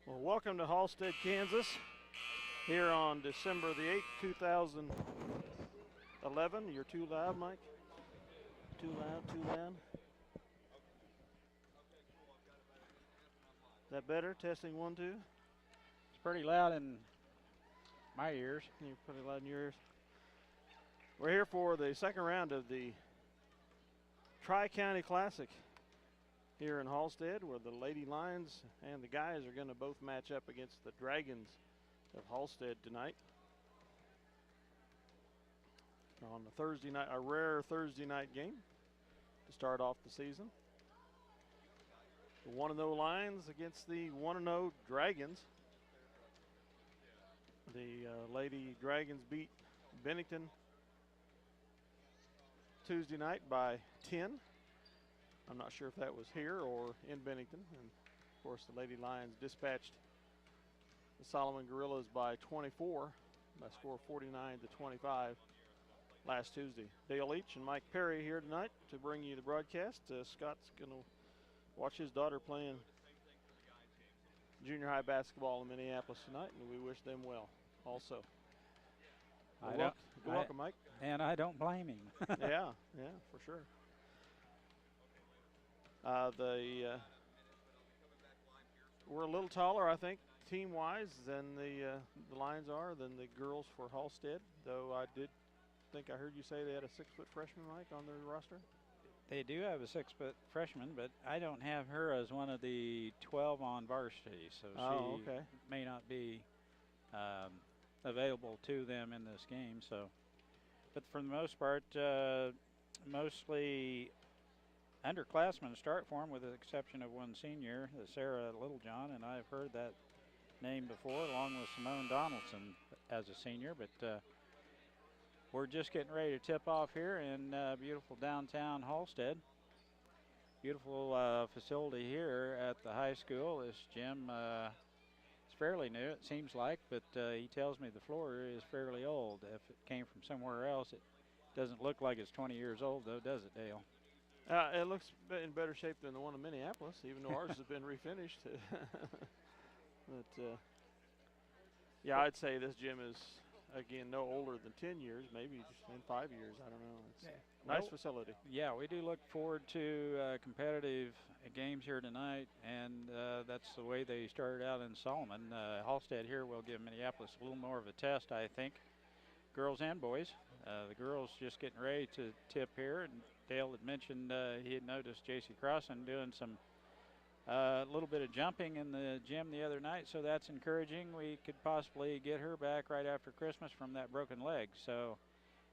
Well, welcome to Halstead, Kansas, here on December the 8th, 2011. You're too loud, Mike? Too loud, too loud? Is that better? Testing 1, 2? It's pretty loud in my ears. You're pretty loud in your ears. We're here for the second round of the Tri-County Classic here in Halstead, where the Lady Lions and the guys are going to both match up against the Dragons of Halstead tonight. On a Thursday night, a rare Thursday night game to start off the season. The 1-0 Lions against the 1-0 Dragons. The Lady Dragons beat Bennington Tuesday night by 10. I'm not sure if that was here or in Bennington. And of course, the Lady Lions dispatched the Solomon Gorillas by 24, by a score of 49-25 last Tuesday. Dale Leach and Mike Perry here tonight to bring you the broadcast. Scott's going to watch his daughter playing junior high basketball in Minneapolis tonight, and we wish them well also. You're welcome, Mike. And I don't blame him. yeah, for sure. We're a little taller, I think, team-wise than the Lions are, than the girls for Halstead, though I did think I heard you say they had a 6-foot freshman, Mike, on their roster. They do have a 6-foot freshman, but I don't have her as one of the 12 on varsity, so she may not be available to them in this game. So, but for the most part, mostly underclassmen start for them, with the exception of one senior, Sarah Littlejohn, and I've heard that name before, along with Simone Donaldson as a senior. But we're just getting ready to tip off here in beautiful downtown Halstead. Beautiful facility here at the high school. This gym is fairly new, it seems like, but he tells me the floor is fairly old. If it came from somewhere else, it doesn't look like it's 20 years old, though, does it, Dale? It looks in better shape than the one in Minneapolis, even though ours has been refinished. But, yeah, I'd say this gym is, again, no older than 10 years, maybe just in 5 years. I don't know. It's a nice facility. Yeah, we do look forward to competitive games here tonight, and that's the way they started out in Solomon. Halstead here will give Minneapolis a little more of a test, I think, girls and boys. The girls just getting ready to tip here, and Dale had mentioned he had noticed J.C. Crossan doing some little bit of jumping in the gym the other night, so that's encouraging. We could possibly get her back right after Christmas from that broken leg. So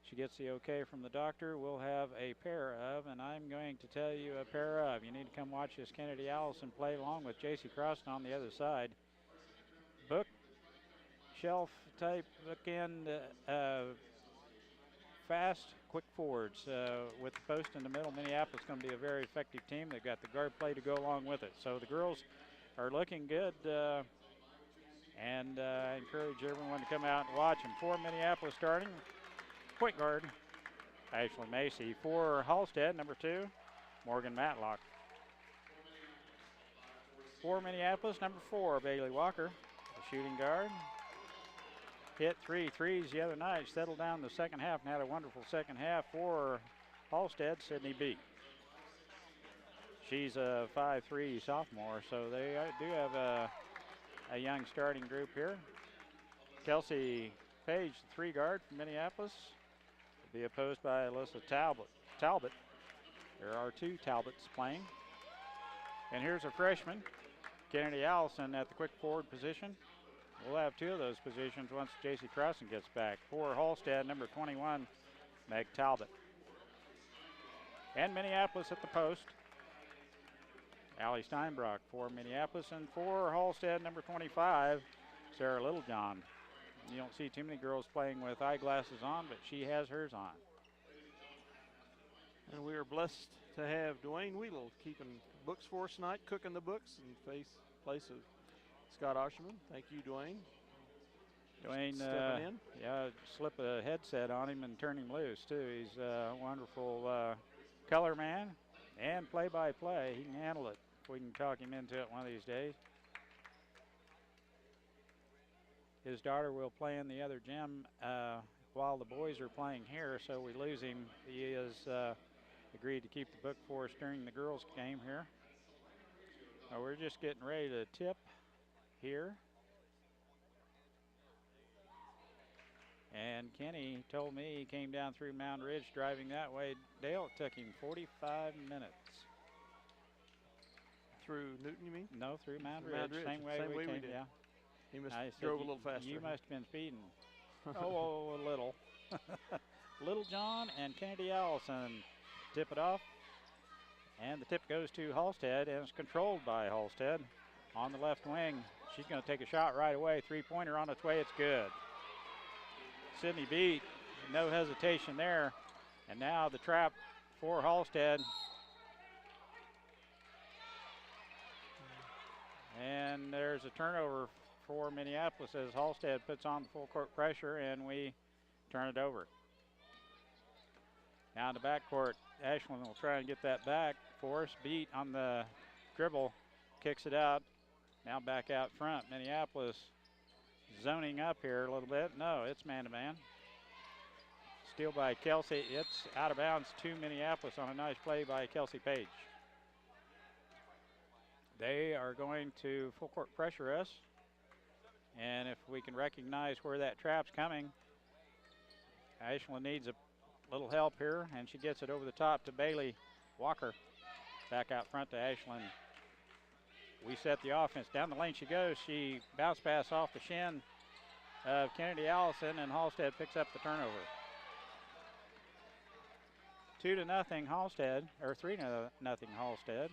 she gets the okay from the doctor. We'll have a pair of, and I'm going to tell you a pair of. You need to come watch this Kennedy Allison play along with J.C. Crossan on the other side. Bookshelf type bookend, fast, quick forwards with the post in the middle. Minneapolis is going to be a very effective team. They've got the guard play to go along with it. So the girls are looking good, and I encourage everyone to come out and watch them. For Minneapolis starting, point guard, Ashley Macy. For Halstead, number 2, Morgan Matlock. For Minneapolis, number 4, Bailey Walker, the shooting guard. Hit 3 threes the other night, settled down the second half, and had a wonderful second half. For Halstead, Sydney Beat. She's a 5'3" sophomore, so they do have a young starting group here. Kelsey Page, the 3 guard from Minneapolis, will be opposed by Alyssa Talbot. There are 2 Talbots playing. And here's a freshman, Kennedy Allison, at the quick forward position. We'll have 2 of those positions once J.C. Crossan gets back. For Halstead, number 21, Meg Talbot. And Minneapolis at the post, Allie Steinbrock for Minneapolis. And for Halstead, number 25, Sarah Littlejohn. You don't see too many girls playing with eyeglasses on, but she has hers on. And we are blessed to have Dwayne Wheeler keeping books for us tonight, cooking the books in place of Scott Osherman. Thank you, Dwayne. Dwayne, stepping in. Yeah, slip a headset on him and turn him loose, too. He's a wonderful color man and play-by-play. He can handle it. We can talk him into it one of these days. His daughter will play in the other gym while the boys are playing here, so we lose him. He has agreed to keep the book for us during the girls' game here. We're just getting ready to tip here. And Kenny told me he came down through Mound Ridge driving that way. Dale, it took him 45 minutes. Through Newton, you mean? No, through Mound Ridge. Same way we came, did. yeah. He must have drove a little faster. You must have been speeding. Oh, a little. Little John and Kennedy Allison tip it off. And the tip goes to Halstead, and it's controlled by Halstead on the left wing. She's going to take a shot right away. Three-pointer on its way. It's good. Sydney beat. No hesitation there. And now the trap for Halstead. And there's a turnover for Minneapolis as Halstead puts on the full court pressure, and we turn it over. Now in the backcourt, Ashland will try and get that back for us. Beat on the dribble, kicks it out. Now back out front. Minneapolis zoning up here a little bit. No, it's man-to-man. Steal by Kelsey. It's out of bounds to Minneapolis on a nice play by Kelsey Page. They are going to full court pressure us. And if we can recognize where that trap's coming, Ashland needs a little help here, and she gets it over the top to Bailey Walker. Back out front to Ashland. We set the offense. Down the lane she goes. She bounce pass off the shin of Kennedy Allison, and Halstead picks up the turnover. 2-0 Halstead, or 3-0 Halstead.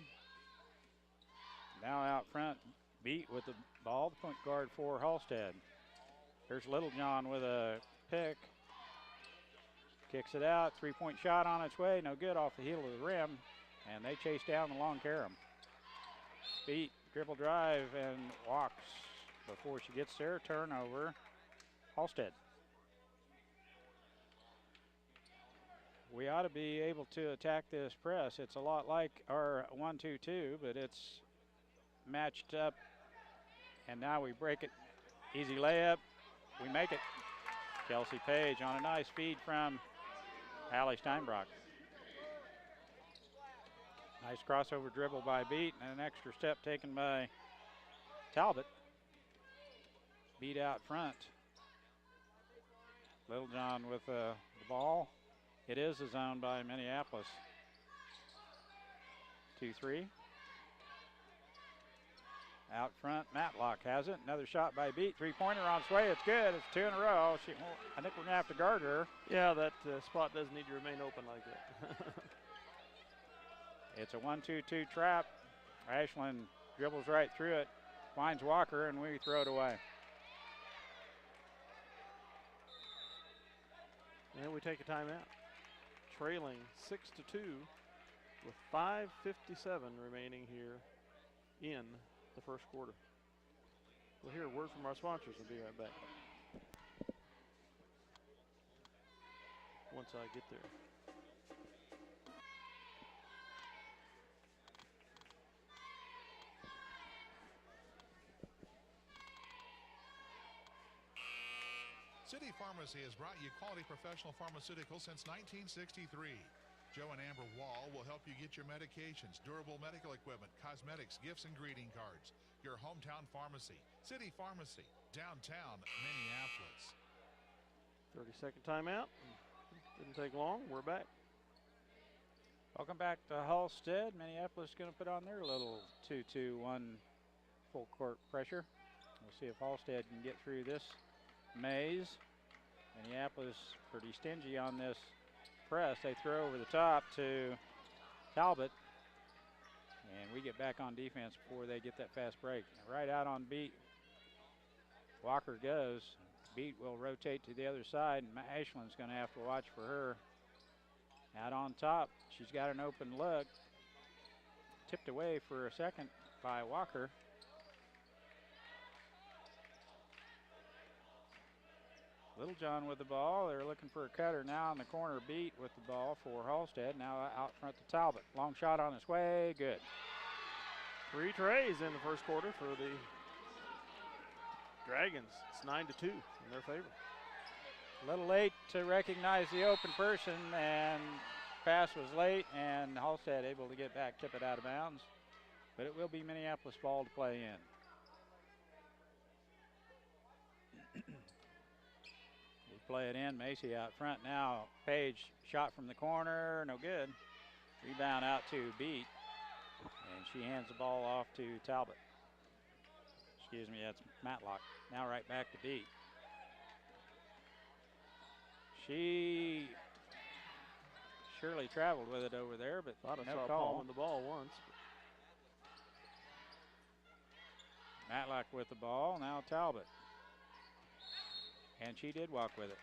Now out front, Beat with the ball, the point guard for Halstead. Here's Littlejohn with a pick. Kicks it out, three-point shot on its way, no good off the heel of the rim, and they chase down the long carom. Beat, dribble drive, and walks before she gets there. Turnover, Halstead. We ought to be able to attack this press. It's a lot like our 1-2-2, but it's matched up, and now we break it. Easy layup, we make it. Kelsey Page on a nice feed from Allie Steinbrock. Nice crossover dribble by Beat, and an extra step taken by Talbot. Beat out front. Littlejohn with the ball. It is a zone by Minneapolis. 2-3. Out front, Matlock has it. Another shot by Beat. Three-pointer on its way. It's good. It's 2 in a row. I think we're going to have to guard her. Yeah, that spot does need to remain open like that. It's a 1-2-2 trap. Ashland dribbles right through it, finds Walker, and we throw it away. And we take a timeout. Trailing 6-2 with 5:57 remaining here in the first quarter. We'll hear a word from our sponsors and be right back. Once I get there. City Pharmacy has brought you quality professional pharmaceuticals since 1963. Joe and Amber Wall will help you get your medications, durable medical equipment, cosmetics, gifts, and greeting cards. Your hometown pharmacy, City Pharmacy, downtown Minneapolis. 30-second timeout. Didn't take long. We're back. Welcome back to Halstead. Minneapolis is going to put on their little 2-2-1 full court pressure. We'll see if Halstead can get through this maze. Minneapolis pretty stingy on this press. They throw over the top to Talbot, and we get back on defense before they get that fast break. Right out on Beat, Walker goes. Beat will rotate to the other side, and Ashland's going to have to watch for her. Out on top, she's got an open look. Tipped away for a second by Walker. Littlejohn with the ball. They're looking for a cutter now in the corner. Beat with the ball for Halstead. Now out front to Talbot. Long shot on its way. Good. 3 trays in the first quarter for the Dragons, it's 9-2 in their favor. A little late to recognize the open person, and pass was late, and Halstead able to get back, tip it out of bounds. But it will be Minneapolis ball to play in. We play it in. Macy out front now. Page shot from the corner, no good. Rebound out to Beat, and she hands the ball off to Talbot. Excuse me, that's Matlock. Now right back to Beat. She surely traveled with it over there, but Thought I no saw call. Palm in the ball once. Matlock with the ball, now Talbot. And she did walk with it.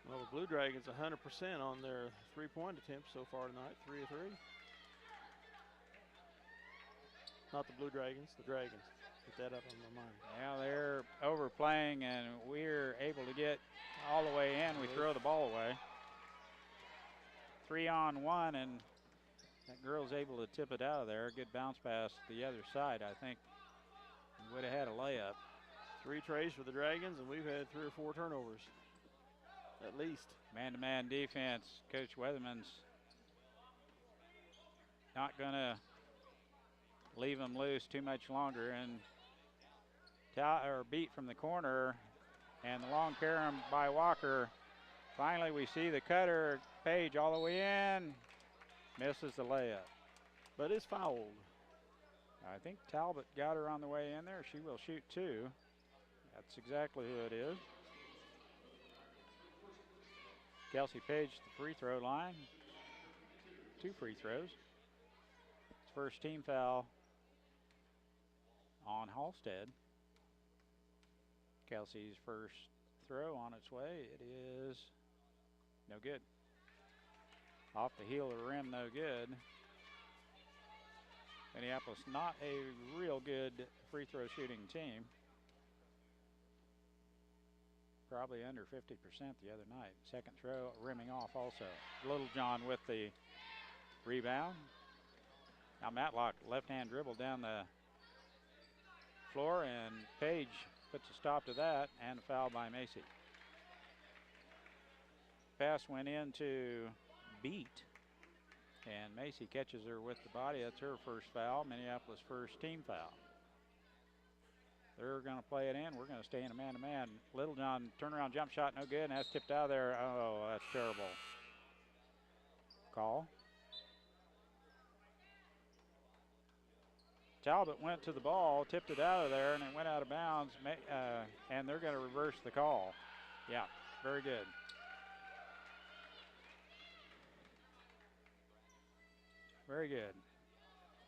Well, the Blue Dragons 100% on their three-point attempts so far tonight, 3 of 3. Not the Blue Dragons, the Dragons. Get that up on my mind. Now they're overplaying, and we're able to get all the way in. We throw the ball away. 3-on-1, and that girl's able to tip it out of there. Good bounce pass to the other side. I think we would have had a layup. 3 trays for the Dragons, and we've had 3 or 4 turnovers, at least. Man-to-man defense. Coach Weatherman's not going to leave them loose too much longer. And Beat from the corner, and the long carom by Walker. Finally, we see the cutter. Page all the way in. Misses the layup. But is fouled. I think Talbot got her on the way in there. She will shoot 2. That's exactly who it is. Kelsey Page at the free throw line. 2 free throws. First team foul on Halstead. Kelsey's first throw on its way. It is no good. Off the heel of the rim, no good. Minneapolis not a real good free throw shooting team. Probably under 50% the other night. Second throw rimming off also. Littlejohn with the rebound. Now Matlock, left-hand dribble down the floor, and Page puts a stop to that, and a foul by Macy. Pass went into Beat, and Macy catches her with the body. That's her first foul, Minneapolis' first team foul. They're going to play it in. We're going to stay in a man-to-man. Littlejohn turnaround jump shot, no good, and that's tipped out of there. Oh, that's terrible. Call. Talbot went to the ball, tipped it out of there, and it went out of bounds, and they're going to reverse the call. Yeah, very good. Very good.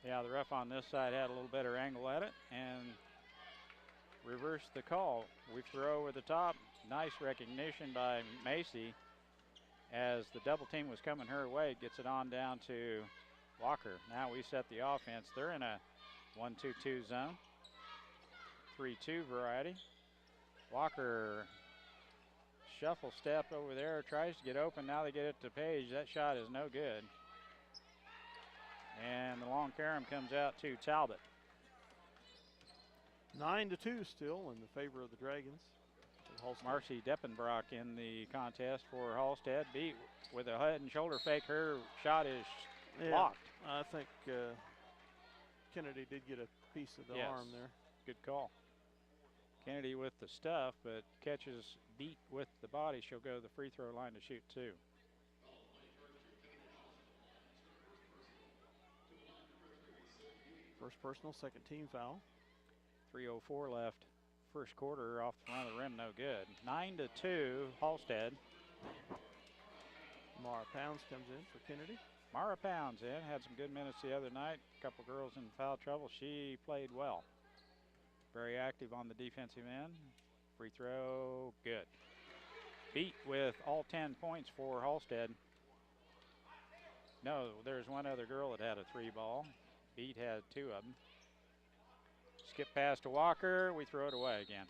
Yeah, the ref on this side had a little better angle at it and reversed the call. We throw over the top. Nice recognition by Macy as the double team was coming her way. Gets it on down to Walker. Now we set the offense. They're in a 1-2-2 zone. 3-2 variety. Walker shuffle step over there, tries to get open. Now they get it to Page. That shot is no good. And the long carom comes out to Talbot. 9-2 still in the favor of the Dragons. Marcy Deppenbrock in the contest for Halstead. Beat with a head and shoulder fake. Her shot is blocked. I think Kennedy did get a piece of the arm there. Good call. Kennedy with the stuff, but catches Beat with the body. She'll go to the free throw line to shoot 2. First personal, second team foul. 3:04 left. First quarter, off the front of the rim, no good. 9-2, Halstead. Mara Pounds comes in for Kennedy. Mara Pounds in, had some good minutes the other night. A couple girls in foul trouble. She played well. Very active on the defensive end. Free throw, good. Beat with all 10 points for Halstead. No, there's one other girl that had a 3 ball. Beat had 2 of them. Skip pass to Walker. We throw it away again.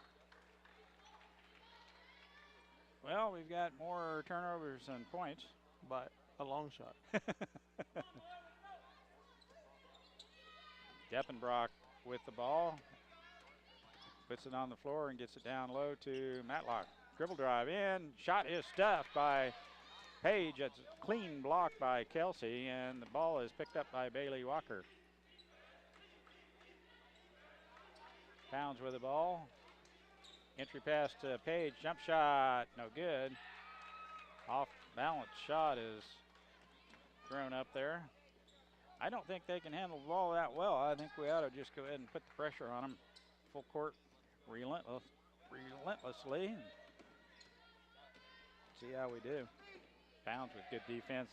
Well, we've got more turnovers than points. By a long shot. Deppenbrock with the ball. Puts it on the floor and gets it down low to Matlock. Dribble drive in. Shot is stuffed by Page. It's a clean block by Kelsey, and the ball is picked up by Bailey Walker. Pounds with the ball. Entry pass to Page. Jump shot, no good. Off balance shot is thrown up there. I don't think they can handle the ball that well. I think we ought to just go ahead and put the pressure on them. Full court relentlessly. And see how we do. Pounds with good defense.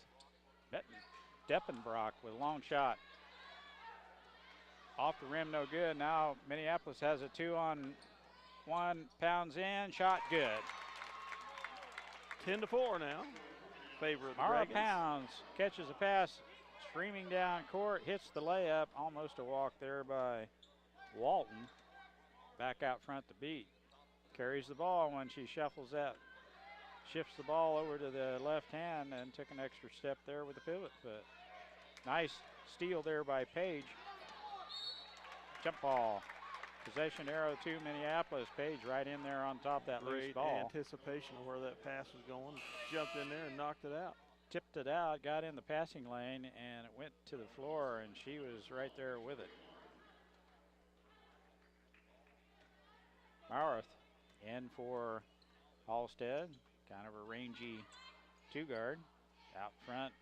Deppenbrock with a long shot. Off the rim, no good. Now Minneapolis has a 2-on-1. Pounds in, shot good. 10-4 now. Favor of the Mara Dragons. Pounds catches a pass, streaming down court, hits the layup. Almost a walk there by Walton. Back out front to beat. Carries the ball when she shuffles out. Shifts the ball over to the left hand and took an extra step there with the pivot foot. Nice steal there by Page. Jump ball. Possession arrow to Minneapolis. Page right in there on top of that loose Great ball. anticipation of where that pass was going. Jumped in there and knocked it out. Tipped it out, got in the passing lane, and it went to the floor, and she was right there with it. Marath in for Halstead. Kind of a rangy two-guard. Out front,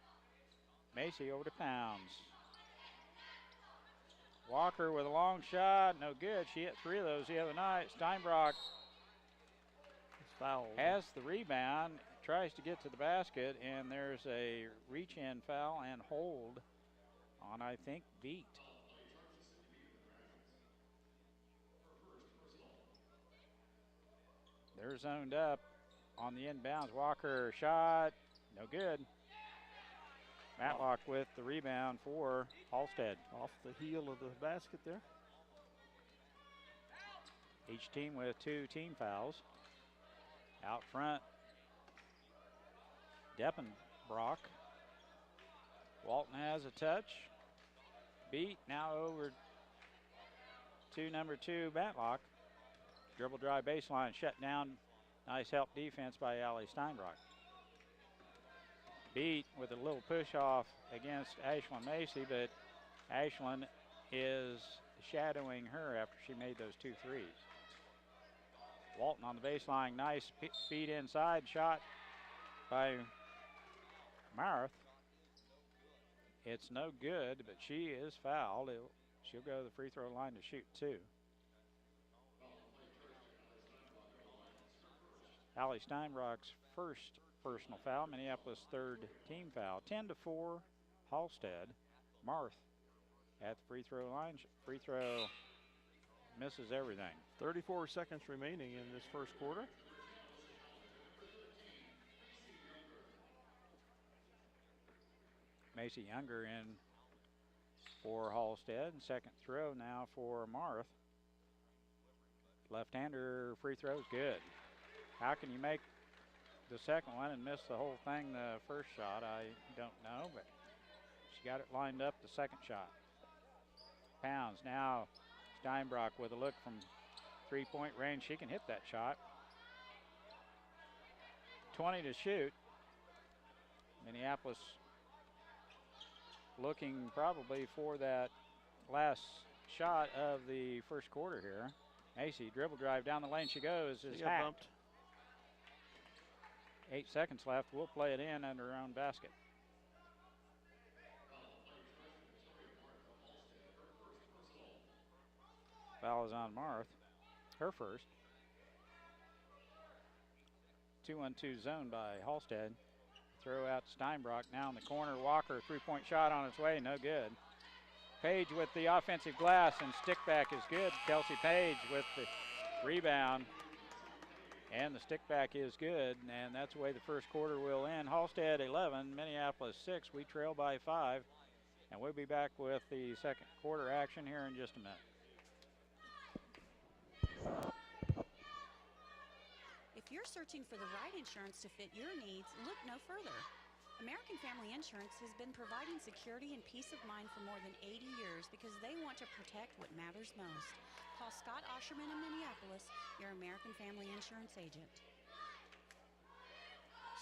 Macy over to Pounds. Walker with a long shot, no good. She hit 3 of those the other night. Steinbrock has the rebound, tries to get to the basket, and there's a reach-in foul and hold on, I think, Beat. They're zoned up on the inbounds. Walker shot, no good. Matlock with the rebound for Halstead. Off the heel of the basket there. Each team with 2 team fouls. Out front, Deppenbrock. Walton has a touch. Beat now over to number 2, Matlock. Dribble drive baseline, shut down. Nice help defense by Allie Steinbrock. Beat with a little push off against Ashlyn Macy, but Ashlyn is shadowing her after she made those 2 threes. Walton on the baseline, nice feed inside, shot by Marath. It's no good, but she is fouled. She'll go to the free throw line to shoot 2. Allie Steinbrock's first personal foul, Minneapolis' 3rd team foul. 10-4, Halstead. Marth at the free throw line. Free throw misses everything. 34 seconds remaining in this first quarter. Macy Younger in for Halstead. Second throw now for Marth. Left-hander free throw's good. How can you make the second one and miss the whole thing the first shot? I don't know, but she got it lined up the second shot. Pounds now. Steinbrock with a look from 3-point range. She can hit that shot. 20 to shoot. Minneapolis looking probably for that last shot of the first quarter here. Macy dribble drive down the lane. She goes. Is hacked. Bumped. 8 seconds left. We'll play it in under her own basket. Foul is on Marth. Her first. 2-on-2 zone by Halstead. Throw out to Steinbrock. Now in the corner. Walker, 3-point shot on its way. No good. Page with the offensive glass, and stick back is good. Kelsey Page with the rebound. And the stick back is good, and that's the way the first quarter will end. Halstead 11, Minneapolis 6. We trail by 5, and we'll be back with the second quarter action here in just a minute. If you're searching for the right insurance to fit your needs, look no further. American Family Insurance has been providing security and peace of mind for more than 80 years because they want to protect what matters most. Call Scott Osherman in Minneapolis, your American Family Insurance agent.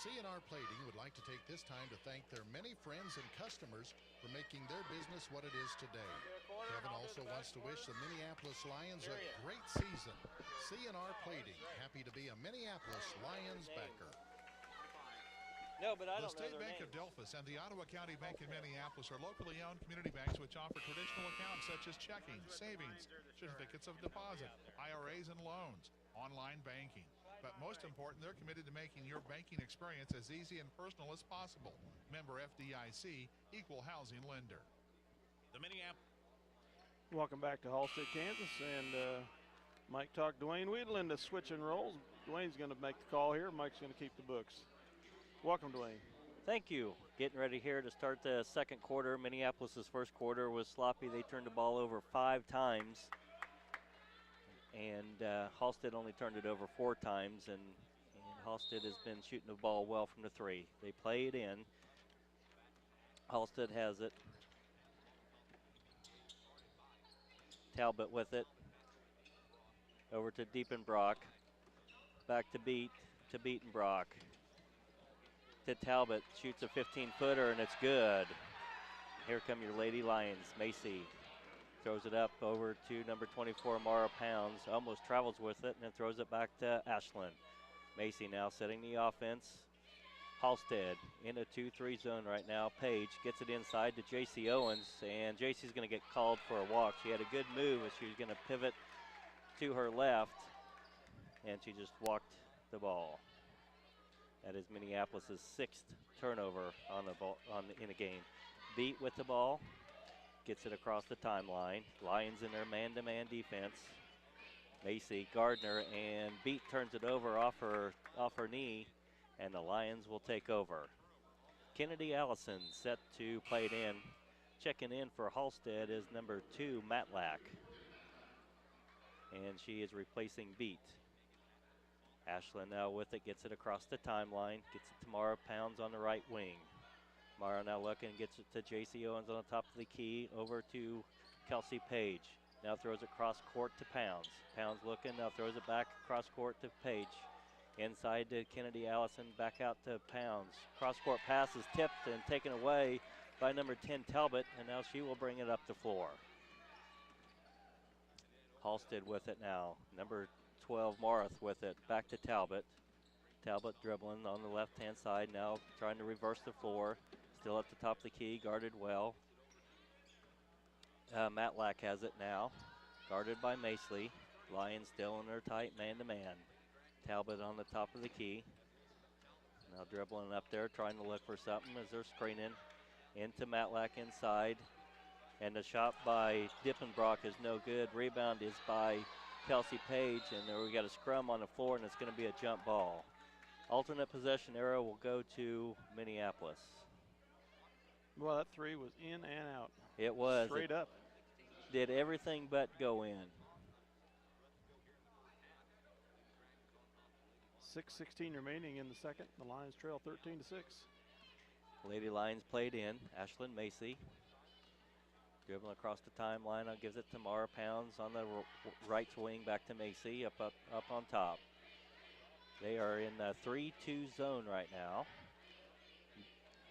C&R Plating would like to take this time to thank their many friends and customers for making their business what it is today. Kevin also wants to wish the Minneapolis Lions a great season. C&R Plating, happy to be a Minneapolis Lions backer. No, but I The don't know State their Bank names. of Delphus and the Ottawa County Bank in Minneapolis are locally owned community banks which offer traditional accounts such as checking, savings, certificates of deposit, IRAs, and loans, online banking. But most important, they're committed to making your banking experience as easy and personal as possible. Member FDIC, equal housing lender. The Minneapolis. Welcome back to Halstead, Kansas, and Mike talked Dwayne Weedle into switching roles. Dwayne's going to make the call here. Mike's going to keep the books. Welcome, Dwayne. Thank you. Getting ready here to start the second quarter. Minneapolis's first quarter was sloppy. They turned the ball over 5 times. And Halstead only turned it over 4 times. And Halstead has been shooting the ball well from the 3. They play it in. Halstead has it. Talbot with it. Over to Diepenbrock. Back to Beatenbrock. To Talbot, shoots a 15-footer, and it's good. Here come your Lady Lions. Macy throws it up over to number 24, Mara Pounds. Almost travels with it, and then throws it back to Ashland. Macy now setting the offense. Halstead in a 2-3 zone right now. Page gets it inside to J.C. Owens, and J.C.'s going to get called for a walk. She had a good move as she was going to pivot to her left, and she just walked the ball. That is Minneapolis' 6th turnover on the ball in a game. Beat with the ball, gets it across the timeline. Lions in their man-to-man defense. Macy, Gardner, and Beat turns it over off her knee, and the Lions will take over. Kennedy Allison set to play it in. Checking in for Halstead is number 2, Matlack, and she is replacing Beat. Ashland now with it, gets it across the timeline, gets it to Mara Pounds on the right wing. Mara now looking, gets it to J.C. Owens on the top of the key, over to Kelsey Page. Now throws it cross court to Pounds. Pounds looking, now throws it back cross court to Page. Inside to Kennedy Allison, back out to Pounds. Cross court pass is tipped and taken away by number 10, Talbot, and now she will bring it up the floor. Halstead with it now. Number 12, Marath with it. Back to Talbot. Talbot dribbling on the left-hand side now, trying to reverse the floor. Still at the top of the key, guarded well. Matlack has it now, guarded by Maceley. Lions still in their tight man-to-man. Talbot on the top of the key. Now dribbling up there, trying to look for something as they're screening. Into Matlack inside. And the shot by Diepenbrock is no good. Rebound is by Kelsey Page, and there we got a scrum on the floor, and it's going to be a jump ball. Alternate possession arrow will go to Minneapolis. Well, that 3 was in and out. It was. Straight up. Did everything but go in. 6:16 remaining in the second. The Lions trail 13-6. Lady Lions played in. Ashlyn Macy dribbling across the timeline. Now gives it to Mara Pounds on the right wing, back to Macy up on top. They are in the 3-2 zone right now.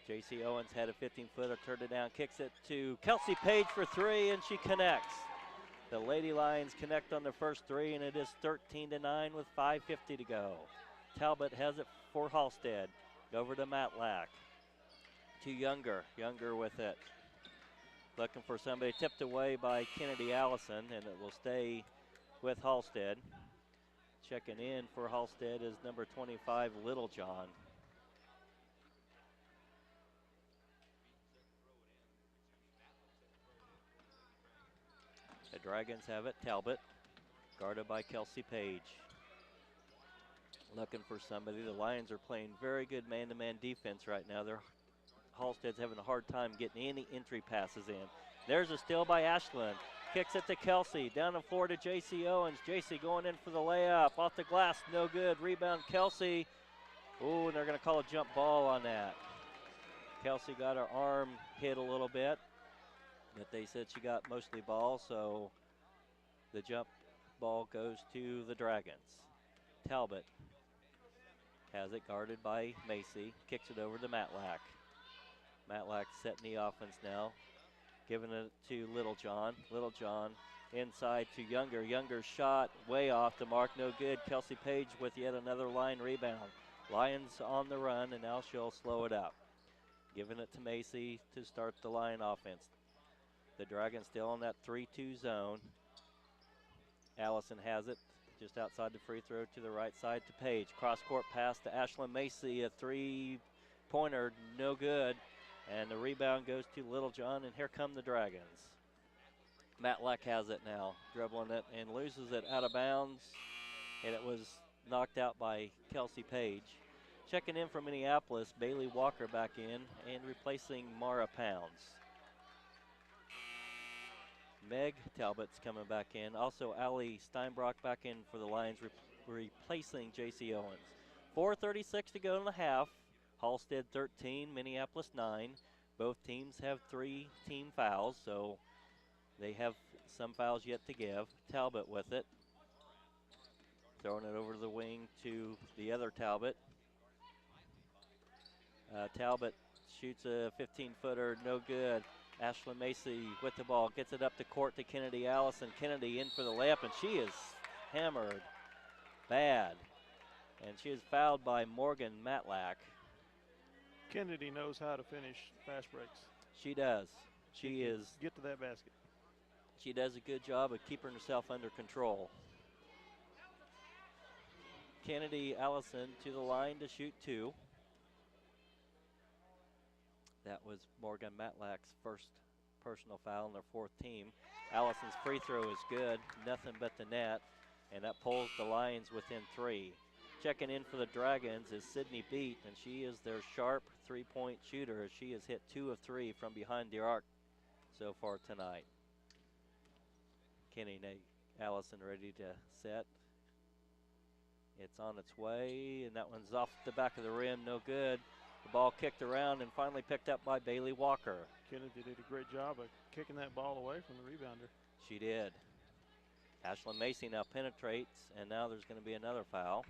J.C. Owens had a 15-footer, turned it down, kicks it to Kelsey Page for 3, and she connects. The Lady Lions connect on their first 3, and it is 13-9 with 5:50 to go. Talbot has it for Halstead. Over to Matlack. To Younger. Younger with it. Looking for somebody, tipped away by Kennedy Allison, and it will stay with Halstead. Checking in for Halstead is number 25, Littlejohn. The Dragons have it. Talbot, guarded by Kelsey Page. Looking for somebody. The Lions are playing very good man-to-man defense right now. Halstead's having a hard time getting any entry passes in. There's a steal by Ashland. Kicks it to Kelsey. Down the floor to J.C. Owens. J.C. going in for the layup. Off the glass, no good. Rebound Kelsey. Ooh, and they're going to call a jump ball on that. Kelsey got her arm hit a little bit, but they said she got mostly ball, so the jump ball goes to the Dragons. Talbot has it guarded by Macy, kicks it over to Matlack. Matlack setting the offense now, giving it to Littlejohn. Littlejohn inside to Younger. Younger's shot way off the mark, no good. Kelsey Page with yet another line rebound. Lions on the run, and now she'll slow it up. Giving it to Macy to start the Lion offense. The Dragons still in that 3-2 zone. Allison has it just outside the free throw to the right side to Page. Cross-court pass to Ashlyn Macy, a three-pointer, no good. And the rebound goes to Littlejohn, and here come the Dragons. Matlack has it now, dribbling it and loses it out of bounds, and it was knocked out by Kelsey Page. Checking in from Minneapolis, Bailey Walker back in and replacing Mara Pounds. Meg Talbot's coming back in. Also, Allie Steinbrock back in for the Lions, replacing J.C. Owens. 4:36 to go in the half. Halstead 13, Minneapolis 9. Both teams have 3 team fouls, so they have some fouls yet to give. Talbot with it. Throwing it over the wing to the other Talbot. Talbot shoots a 15-footer, no good. Ashlyn Macy with the ball, gets it up the court to Kennedy Allison. Kennedy in for the layup, and she is hammered bad. And she is fouled by Morgan Matlack. Kennedy knows how to finish fast breaks. She does. Get to that basket. She does a good job of keeping herself under control. Kennedy Allison to the line to shoot 2. That was Morgan Matlack's first personal foul on their 4th team. Allison's free throw is good, nothing but the net, and that pulls the Lions within 3. Checking in for the Dragons is Sydney Beat, and she is their sharp three-point shooter as she has hit 2 of 3 from behind the arc so far tonight. Kennedy Allison ready to set. It's on its way, and that one's off the back of the rim, no good. The ball kicked around and finally picked up by Bailey Walker. Kennedy did a great job of kicking that ball away from the rebounder. She did. Ashlyn Macy now penetrates, and now there's going to be another foul.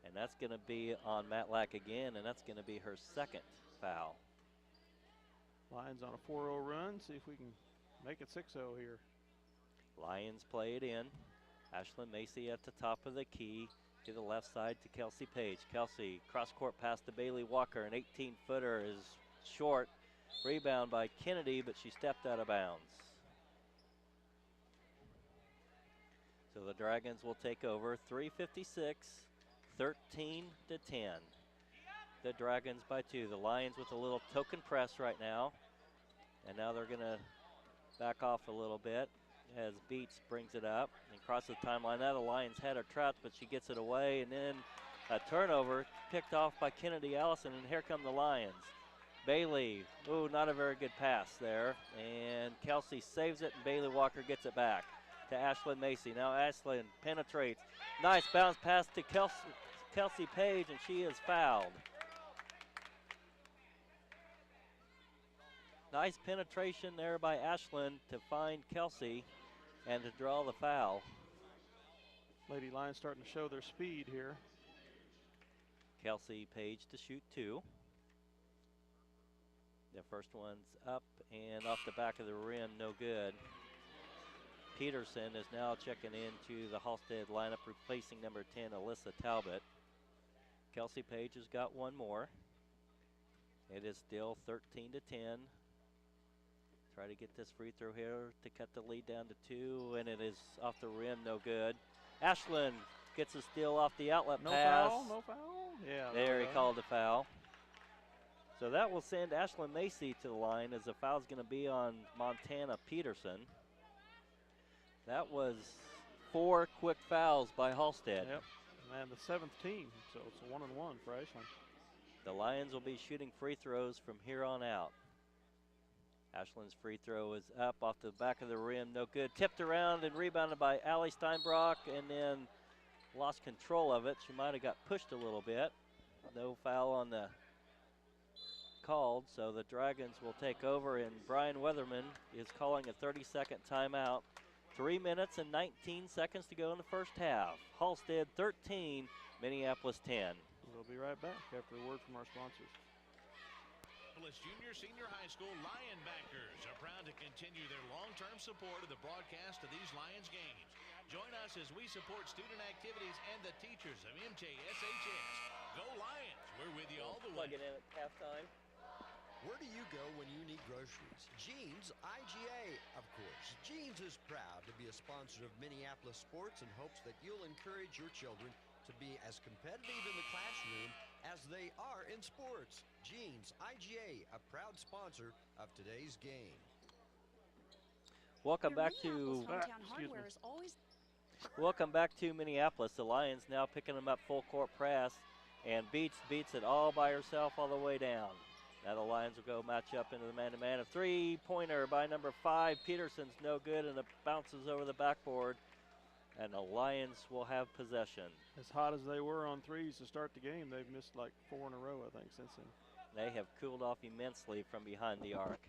And that's going to be on Matlack again, and that's going to be her 2nd foul. Lions on a 4-0 run. See if we can make it 6-0 here. Lions play it in. Ashlyn Macy at the top of the key to the left side to Kelsey Page. Kelsey, cross-court pass to Bailey Walker. An 18-footer is short. Rebound by Kennedy, but she stepped out of bounds. So the Dragons will take over. 3:56, 13-10. The Dragons by 2. The Lions with a little token press right now. And now they're going to back off a little bit as Beats brings it up and crosses the timeline. Now the Lions had her trapped, but she gets it away, and then a turnover picked off by Kennedy Allison, and here come the Lions. Bailey, not a very good pass there, and Kelsey saves it, and Bailey Walker gets it back to Ashlyn Macy. Now Ashlyn penetrates. Nice bounce pass to Kelsey Page, and she is fouled. Nice penetration there by Ashlyn to find Kelsey and to draw the foul. Lady Lions starting to show their speed here. Kelsey Page to shoot 2. The first one's up and off the back of the rim, no good. Peterson is now checking into the Halstead lineup, replacing number 10, Alyssa Talbot. Kelsey Page has got one more. It is still 13-10. Try to get this free throw here to cut the lead down to 2, and it is off the rim, no good. Ashlyn gets a steal off the outlet pass. No foul? Yeah. There he called the foul. So that will send Ashlyn Macy to the line as the foul's going to be on Montana Peterson. That was 4 quick fouls by Halstead. Yep, and the 7th team, so it's a 1-and-1 for Ashlyn. The Lions will be shooting free throws from here on out. Ashlyn's free throw is up off the back of the rim, no good. Tipped around and rebounded by Allie Steinbrock, and then lost control of it. She might have got pushed a little bit. No foul on the called, so the Dragons will take over, and Brian Weatherman is calling a 30-second timeout. 3 minutes and 19 seconds to go in the first half. Halstead 13, Minneapolis 10. We'll be right back after a word from our sponsors. Minneapolis Junior Senior High School Lionbackers are proud to continue their long-term support of the broadcast of these Lions games. Join us as we support student activities and the teachers of MJSHS. Go Lions! We're with you all the way. Plug it in at halftime. Where do you go when you need groceries? Jeans, IGA, of course. Jeans is proud to be a sponsor of Minneapolis sports and hopes that you'll encourage your children to be as competitive in the classroom as they are in sports. Jeans, IGA, a proud sponsor of today's game. Welcome back to Minneapolis. The Lions now picking them up full court press, and beats it all by herself all the way down. Now the Lions will go match up into the man-to-man. A three-pointer by number 5. Peterson's no good, and it bounces over the backboard. And the Lions will have possession. As hot as they were on threes to start the game, they've missed like 4 in a row, I think, since then. They have cooled off immensely from behind the arc.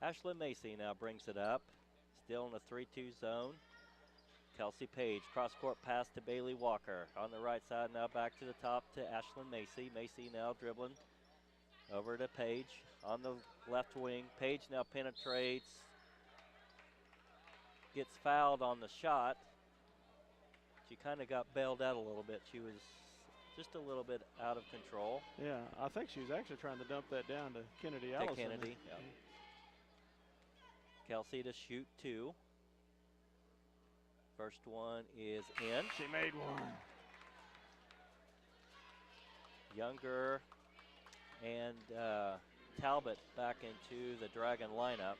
Ashlyn Macy now brings it up. Still in the 3-2 zone. Kelsey Page, cross-court pass to Bailey Walker. On the right side, now back to the top to Ashlyn Macy. Macy now dribbling over to Page on the left wing. Page now penetrates. Gets fouled on the shot. She kind of got bailed out a little bit. She was just a little bit out of control. Yeah, I think she was actually trying to dump that down to Kennedy Allison. Kennedy, yeah. Kelsey to shoot 2. First one is in. She made one. Younger and Talbot back into the Dragon lineup.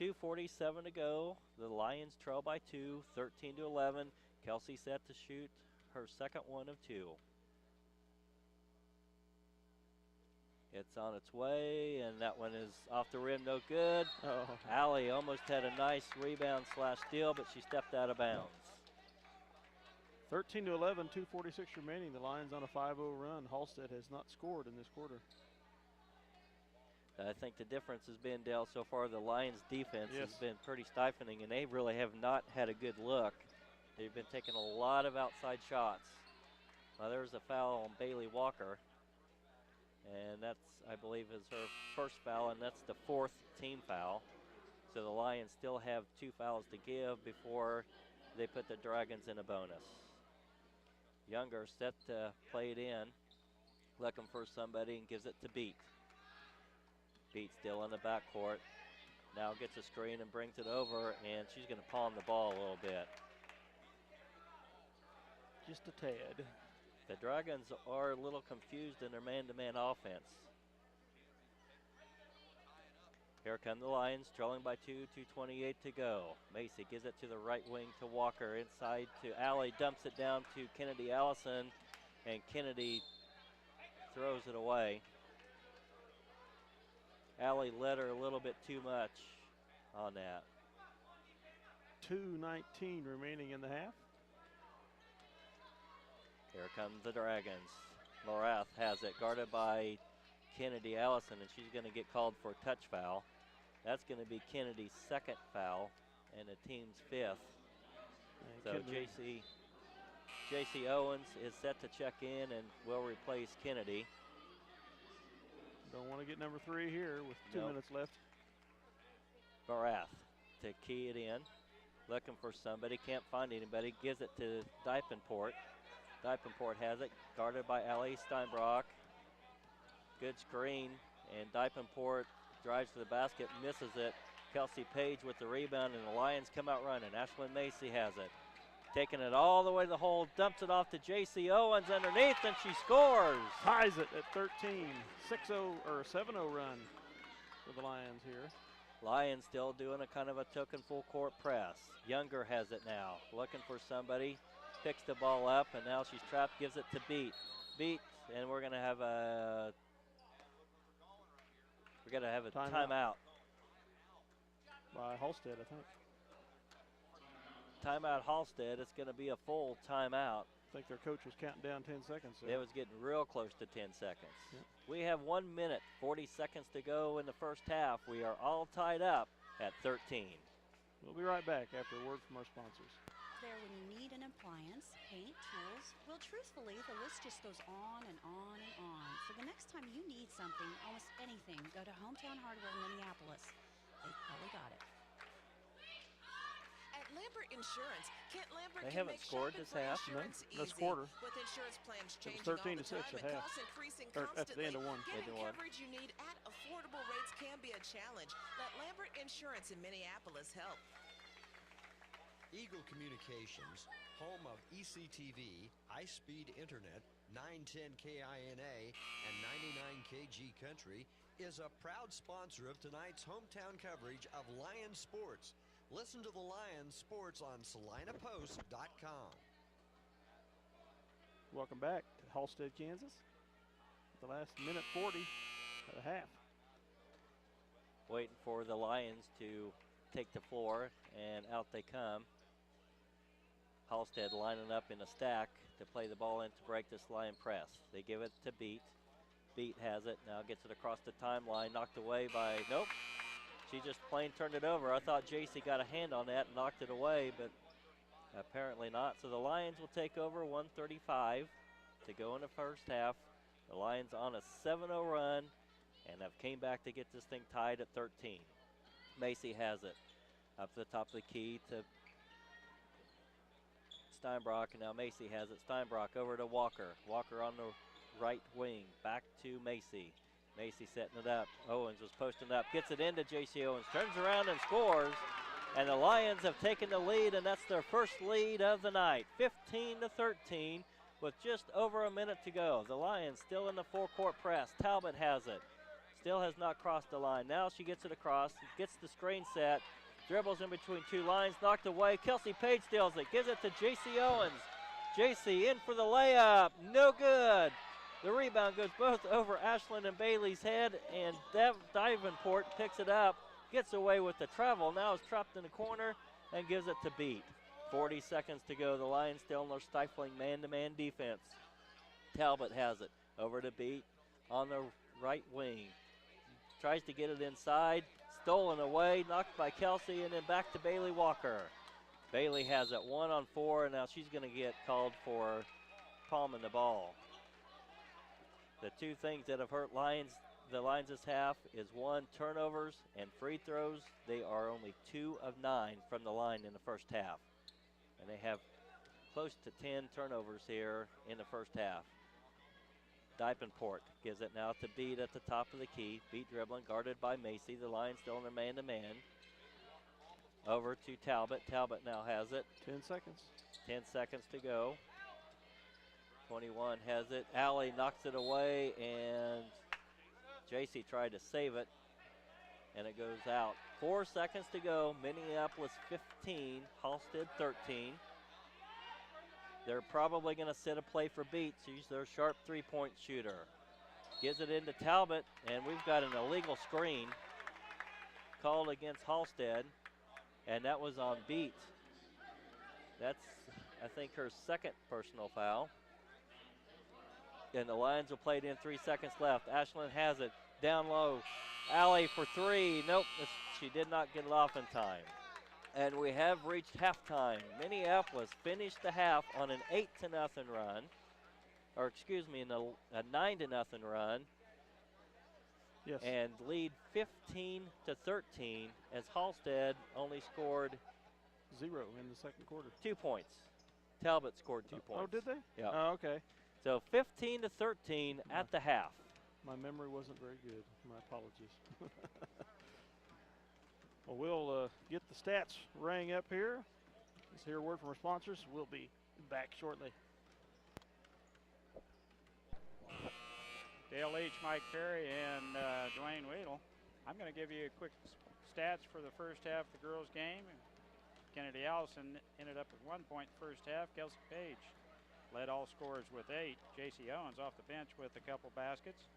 2:47 to go. The Lions trail by 2, 13-11. Kelsey set to shoot her second one of 2. It's on its way, and that one is off the rim, no good. Oh. Allie almost had a nice rebound / steal, but she stepped out of bounds. 13-11, 2:46 remaining. The Lions on a 5-0 run. Halstead has not scored in this quarter. I think the difference has been, Dale, so far the Lions' defense Yes. has been pretty stifling, and they really have not had a good look. They've been taking a lot of outside shots. Well, there's a foul on Bailey Walker, and that's, I believe, is her first foul, and that's the 4th team foul. So the Lions still have 2 fouls to give before they put the Dragons in a bonus. Younger set to play it in, looking for somebody, and gives it to Beat. Beat still in the backcourt. Now gets a screen and brings it over, and she's going to palm the ball a little bit. Just a tad. The Dragons are a little confused in their man-to-man offense. Here come the Lions, trailing by 2, 2:28 to go. Macy gives it to the right wing to Walker. Inside to Allie, dumps it down to Kennedy Allison, and Kennedy throws it away. Allie led her a little bit too much on that. 2:19 remaining in the half. Here comes the Dragons. Morath has it, guarded by Kennedy Allison, and she's going to get called for a touch foul. That's going to be Kennedy's 2nd foul and the team's 5th. So J.C. Owens is set to check in and will replace Kennedy. Don't want to get number 3 here with 2 minutes left. Barath to key it in. Looking for somebody, can't find anybody. Gives it to Dypenport. Dypenport has it, guarded by Allie Steinbrock. Good screen, and Dypenport drives to the basket, misses it. Kelsey Page with the rebound, and the Lions come out running. Ashlyn Macy has it. Taking it all the way to the hole, dumps it off to J.C. Owens underneath, and she scores. Ties it at 13. 6-0 or 7-0 run for the Lions here. Lions still doing a kind of a token full court press. Younger has it now, looking for somebody. Picks the ball up, and now she's trapped, gives it to Beat. Beat, and we're going to have a timeout. By Halstead, I think. Timeout Halstead. It's going to be a full timeout. I think their coach was counting down 10 seconds It there. was getting real close to 10 seconds. Yep. We have 1 minute, 40 seconds to go in the first half. We are all tied up at 13. We'll be right back after a word from our sponsors. There when you need an appliance, paint, tools. Well, truthfully, the list just goes on and on and on. So the next time you need something, almost anything, go to Hometown Hardware in Minneapolis. They've probably got it. At Lambert Insurance, Kent Lambert They can haven't make scored shopping this for half. insurance No, this easy. quarter. With insurance plans It changing was all 13 the to 6 time at and half. costs increasing Or at the constantly, end of one. getting End of one. coverage you need at affordable rates can be a challenge. Let Lambert Insurance in Minneapolis help. Eagle Communications, home of ECTV, high-speed internet, 910 KINA, and 99 KG Country, is a proud sponsor of tonight's hometown coverage of Lion Sports. Listen to the Lions Sports on SalinaPost.com. Welcome back to Halstead, Kansas. The last minute 40 of the half. Waiting for the Lions to take the floor, and out they come. Halstead lining up in a stack to play the ball in to break this Lion press. They give it to Beat. Beat has it, now gets it across the timeline, knocked away by, nope. She just plain turned it over. I thought JC got a hand on that and knocked it away, but apparently not. So the Lions will take over, 1:35 to go in the first half. The Lions on a 7-0 run and have came back to get this thing tied at 13. Macy has it up to the top of the key to Steinbrock, and now Macy has it. Steinbrock over to Walker. Walker on the right wing, back to Macy. Macy setting it up. Owens was posting up, gets it into J.C. Owens, turns around and scores. And the Lions have taken the lead, and that's their first lead of the night, 15-13, with just over a minute to go. The Lions still in the four-court press. Talbot has it. Still has not crossed the line. Now she gets it across, gets the screen set, dribbles in between two lines, knocked away. Kelsey Page steals it, gives it to J.C. Owens. J.C. in for the layup, no good. The rebound goes both over Ashland and Bailey's head, and Davenport picks it up, gets away with the travel, now is trapped in the corner, and gives it to Beat. 40 seconds to go. The Lions still in their stifling man-to-man defense. Talbot has it over to Beat on the right wing. Tries to get it inside, stolen away, knocked by Kelsey, and then back to Bailey Walker. Bailey has it 1-on-4, and now she's going to get called for palming the ball. The two things that have hurt the Lions this half is, one, turnovers and free throws. They are only 2 of 9 from the line in the first half. And they have close to 10 turnovers here in the first half. Davenport gives it now to Beat at the top of the key. Beat dribbling, guarded by Macy. The Lions still in their man-to-man. Over to Talbot. Talbot now has it. 10 seconds. 10 seconds to go. 21 has it. Alley knocks it away, and JC tried to save it, and it goes out. 4 seconds to go. Minneapolis 15, Halstead 13. They're probably going to set a play for Beat. She's their sharp three-point shooter. Gives it into Talbot, and we've got an illegal screen called against Halstead, and that was on Beat. That's, I think, her second personal foul. And the Lions will play it in. 3 seconds left. Ashland has it down low. Alley for three. Nope, she did not get it off in time. And we have reached halftime. Minneapolis finished the half on an 8-0 run, or excuse me, a 9-0 run. Yes. And lead 15-13 as Halstead only scored 0 in the second quarter. 2 points. Talbot scored 2 points. Oh, did they? Yeah. Oh, okay. So 15-13 at the half. My memory wasn't very good. My apologies. Well, we'll get the stats rang up here. Let's hear a word from our sponsors. We'll be back shortly. Dale Leach, Mike Perry, and Dwayne Weedle. I'm going to give you a quick stats for the first half of the girls' game. Kennedy Allison ended up with 1 point first half. Kelsey Page led all scorers with 8. J.C. Owens off the bench with a couple baskets.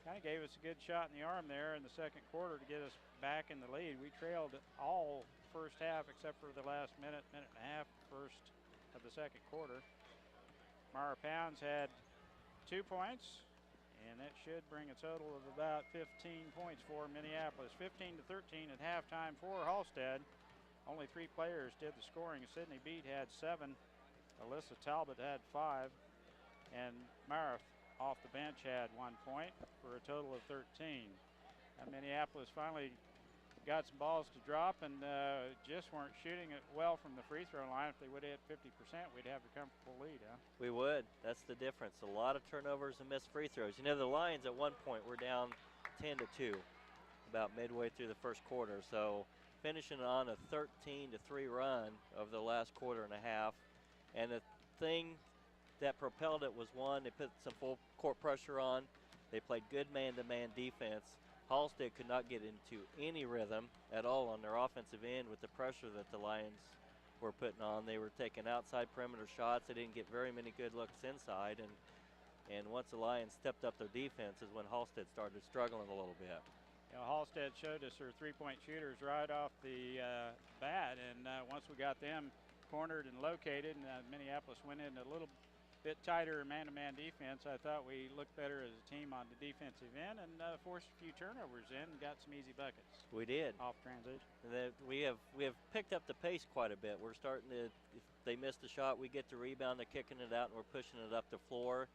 Kind of gave us a good shot in the arm there in the second quarter to get us back in the lead. We trailed all first half except for the last minute and a half first of the second quarter. Mara Pounds had 2 points, and that should bring a total of about 15 points for Minneapolis. 15-13 at halftime for Halstead. Only 3 players did the scoring. Sydney Beat had 7. Alyssa Talbot had 5. And Mara off the bench had 1 point for a total of 13. Minneapolis finally got some balls to drop and just weren't shooting it well from the free throw line. If they would have hit 50%, we'd have a comfortable lead, huh? We would. That's the difference. A lot of turnovers and missed free throws. You know, the Lions at one point were down 10-2 about midway through the first quarter. So finishing on a 13-3 run of the last quarter and a half. And the thing that propelled it was, one, they put some full court pressure on. They played good man-to-man defense. Halstead could not get into any rhythm at all on their offensive end with the pressure that the Lions were putting on. They were taking outside perimeter shots. They didn't get very many good looks inside. And once the Lions stepped up their defense is when Halstead started struggling a little bit. You know, Halstead showed us their three-point shooters right off the bat, and once we got them cornered and located, and Minneapolis went in a little bit tighter man-to-man defense, I thought we looked better as a team on the defensive end and forced a few turnovers in and got some easy buckets. We did. Off transition. We have picked up the pace quite a bit. We're starting to, if they missed a shot, we get the rebound, they're kicking it out, and we're pushing it up the floor,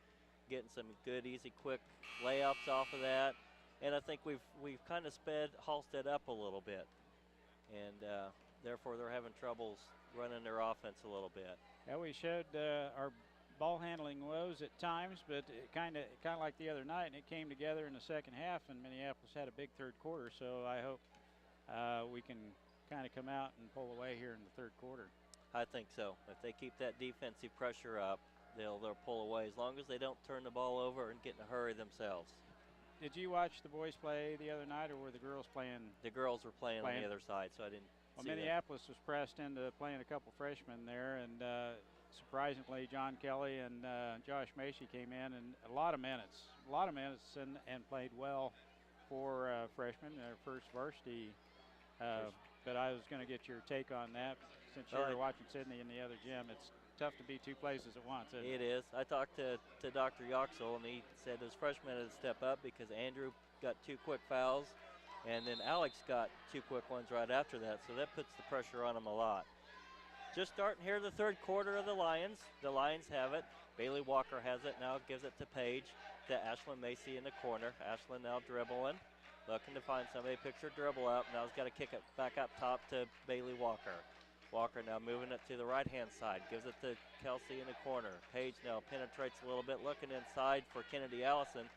getting some good, easy, quick layups off of that. And I think we've kind of sped Halstead up a little bit. And therefore they're having troubles running their offense a little bit. Yeah, we showed our ball handling woes at times, but kind of like the other night, and it came together in the second half, and Minneapolis had a big third quarter, so I hope we can kind of come out and pull away here in the third quarter. I think so. If they keep that defensive pressure up, they'll pull away, as long as they don't turn the ball over and get in a hurry themselves. Did you watch the boys play the other night, or were the girls playing? The girls were playing on the other side, so I didn't see Minneapolis was pressed into playing a couple freshmen there, and surprisingly, John Kelly and Josh Macy came in, and a lot of minutes and played well for freshmen, their first varsity. But I was going to get your take on that, since you were watching Sydney in the other gym. It's tough to be 2 places at once, isn't it? It is. I talked to Dr. Yoxel, and he said his freshmen had to step up because Andrew got 2 quick fouls, and then Alex got 2 quick ones right after that, so that puts the pressure on them a lot. Just starting here the third quarter of the Lions. The Lions have it. Bailey Walker has it now, gives it to Paige, to Ashlyn Macy in the corner. Ashlyn now dribbling, looking to find somebody, picks her dribble up. Now he's got to kick it back up top to Bailey Walker. Walker now moving it to the right-hand side, gives it to Kelsey in the corner. Paige now penetrates a little bit, looking inside for Kennedy Allison,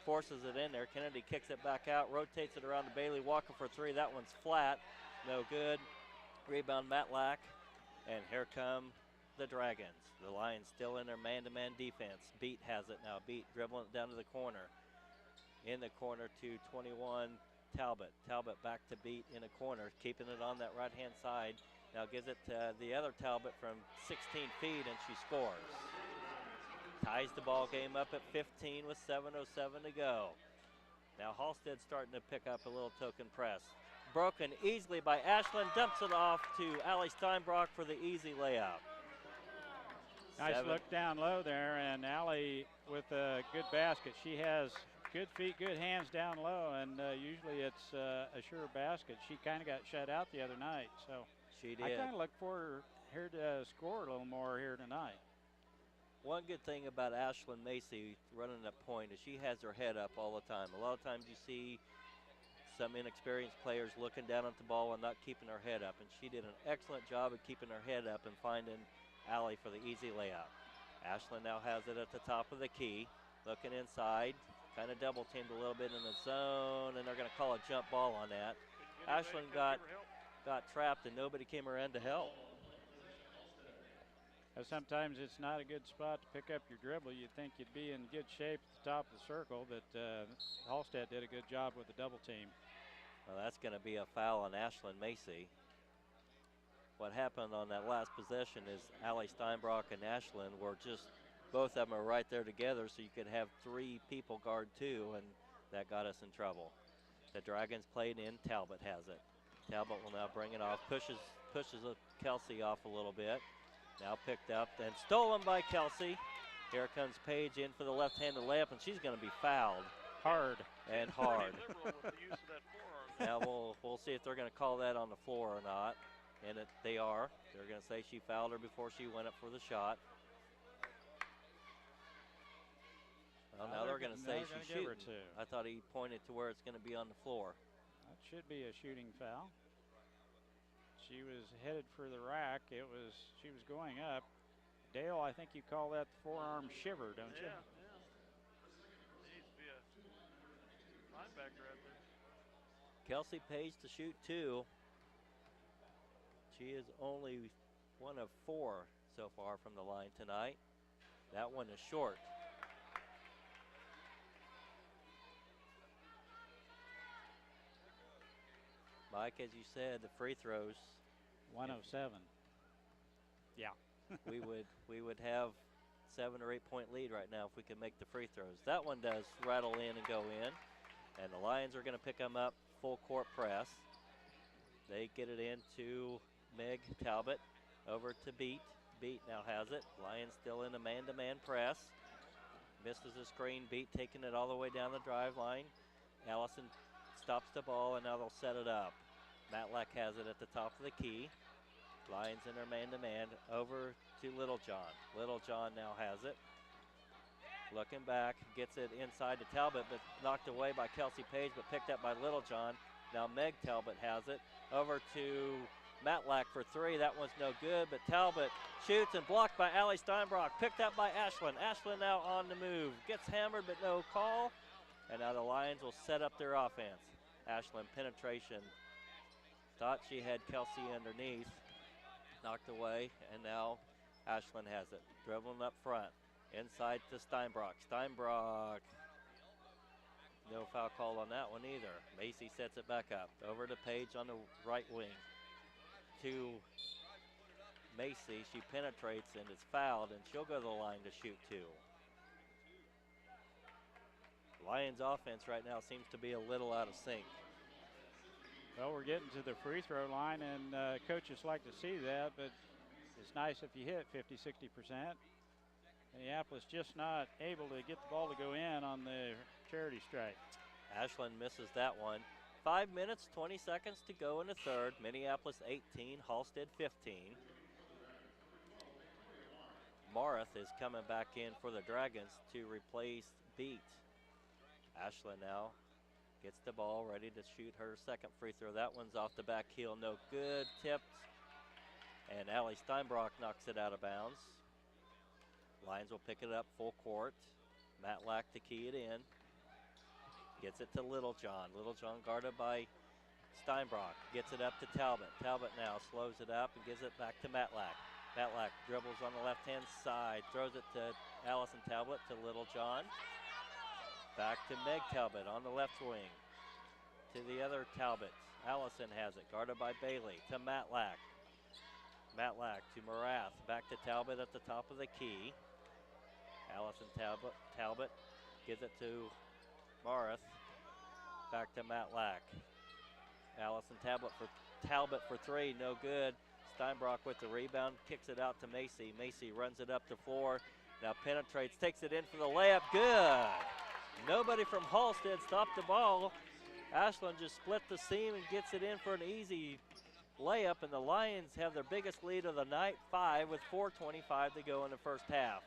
forces it in there. Kennedy kicks it back out, rotates it around to Bailey Walker for 3. That one's flat, no good. Rebound Matlack. And here come the Dragons. The Lions still in their man-to-man defense. Beat has it now. Beat dribbling it down to the corner. In the corner to 21, Talbot. Talbot back to Beat in the corner, keeping it on that right-hand side. Now gives it to the other Talbot from 16 feet, and she scores. Ties the ball game up at 15 with 7:07 to go. Now Halstead starting to pick up a little token press. Broken easily by Ashlyn, dumps it off to Allie Steinbrock for the easy layup. Nice look down low there, and Allie with a good basket. She has good feet, good hands down low, and usually it's a sure basket. She kind of got shut out the other night, so she did. I kind of look for her to score a little more here tonight. One good thing about Ashlyn Macy running that point is she has her head up all the time. A lot of times you see some inexperienced players looking down at the ball and not keeping her head up, and she did an excellent job of keeping her head up and finding Allie for the easy layup. Ashlyn now has it at the top of the key, looking inside, kind of double teamed a little bit in the zone, and they're going to call a jump ball on that. Ashlyn got trapped and nobody came around to help. Sometimes it's not a good spot to pick up your dribble. You'd think you'd be in good shape at the top of the circle, but Halstead did a good job with the double team. Well, that's going to be a foul on Ashlyn Macy. What happened on that last possession is Allie Steinbrock and Ashlyn were just, both of them are right there together, so you could have 3 people guard 2, and that got us in trouble. The Dragons played in. Talbot has it. Talbot will now bring it off, pushes Kelsey off a little bit. Now picked up and stolen by Kelsey. Here comes Paige in for the left-handed layup, and she's going to be fouled. Hard. And hard. Liberal with the use of that forearm. Now we'll see if they're going to call that on the floor or not. And they are. They're going to say she fouled her before she went up for the shot. Well, now they're going to say she's shooting. I thought he pointed to where it's going to be on the floor. That should be a shooting foul. She was headed for the rack. She was going up. Dale, I think you call that the forearm shiver, don't you? Yeah. Needs to be a linebacker out there. Kelsey Page to shoot 2. She is only 1 of 4 so far from the line tonight. That one is short. Mike, as you said, the free throws. 1 of 7. Yeah. we would have 7 or 8 point lead right now if we could make the free throws. That one does rattle in and go in, and the Lions are going to pick them up full court press. They get it into Meg Talbot, over to Beat. Beat now has it. Lions still in a man-to-man press. Misses the screen. Beat taking it all the way down the drive line. Allison stops the ball, and now they'll set it up. Matlack has it at the top of the key. Lions in their man-to-man, over to Littlejohn. Littlejohn now has it. Looking back, gets it inside to Talbot, but knocked away by Kelsey Page, but picked up by Littlejohn. Now Meg Talbot has it. Over to Matlack for 3. That one's no good, but Talbot shoots and blocked by Allie Steinbrock. Picked up by Ashlyn. Ashlyn now on the move. Gets hammered, but no call. And now the Lions will set up their offense. Ashlyn penetration. Thought she had Kelsey underneath. Knocked away, and now Ashlyn has it. Dribbling up front. Inside to Steinbrock. Steinbrock. No foul call on that one either. Macy sets it back up. Over to Page on the right wing. To Macy. She penetrates and is fouled, and she'll go to the line to shoot 2. Lions offense right now seems to be a little out of sync. Well, we're getting to the free throw line, and coaches like to see that, but it's nice if you hit 50, 60%. Minneapolis just not able to get the ball to go in on the charity strike. Ashlyn misses that one. 5 minutes, 20 seconds to go in the third. Minneapolis 18, Halstead 15. Marth is coming back in for the Dragons to replace Beat. Ashlyn now gets the ball, ready to shoot her second free throw. That one's off the back heel, no good. Tipped, and Allie Steinbrock knocks it out of bounds. Lions will pick it up full court. Matlack to key it in. Gets it to Littlejohn. Littlejohn guarded by Steinbrock. Gets it up to Talbot. Talbot now slows it up and gives it back to Matlack. Matlack dribbles on the left-hand side. Throws it to Allison Talbot, to Littlejohn. Back to Meg Talbot on the left wing. To the other Talbot. Allison has it, guarded by Bailey. To Matlack. Matlack to Morath. Back to Talbot at the top of the key. Allison Talbot gives it to Marth. Back to Matlack. Allison Talbot for 3, no good. Steinbrock with the rebound, kicks it out to Macy. Macy runs it up the floor, now penetrates, takes it in for the layup, good. Nobody from Halstead stopped the ball. Ashlyn just split the seam and gets it in for an easy layup, and the Lions have their biggest lead of the night, 5, with 4:25 to go in the first half.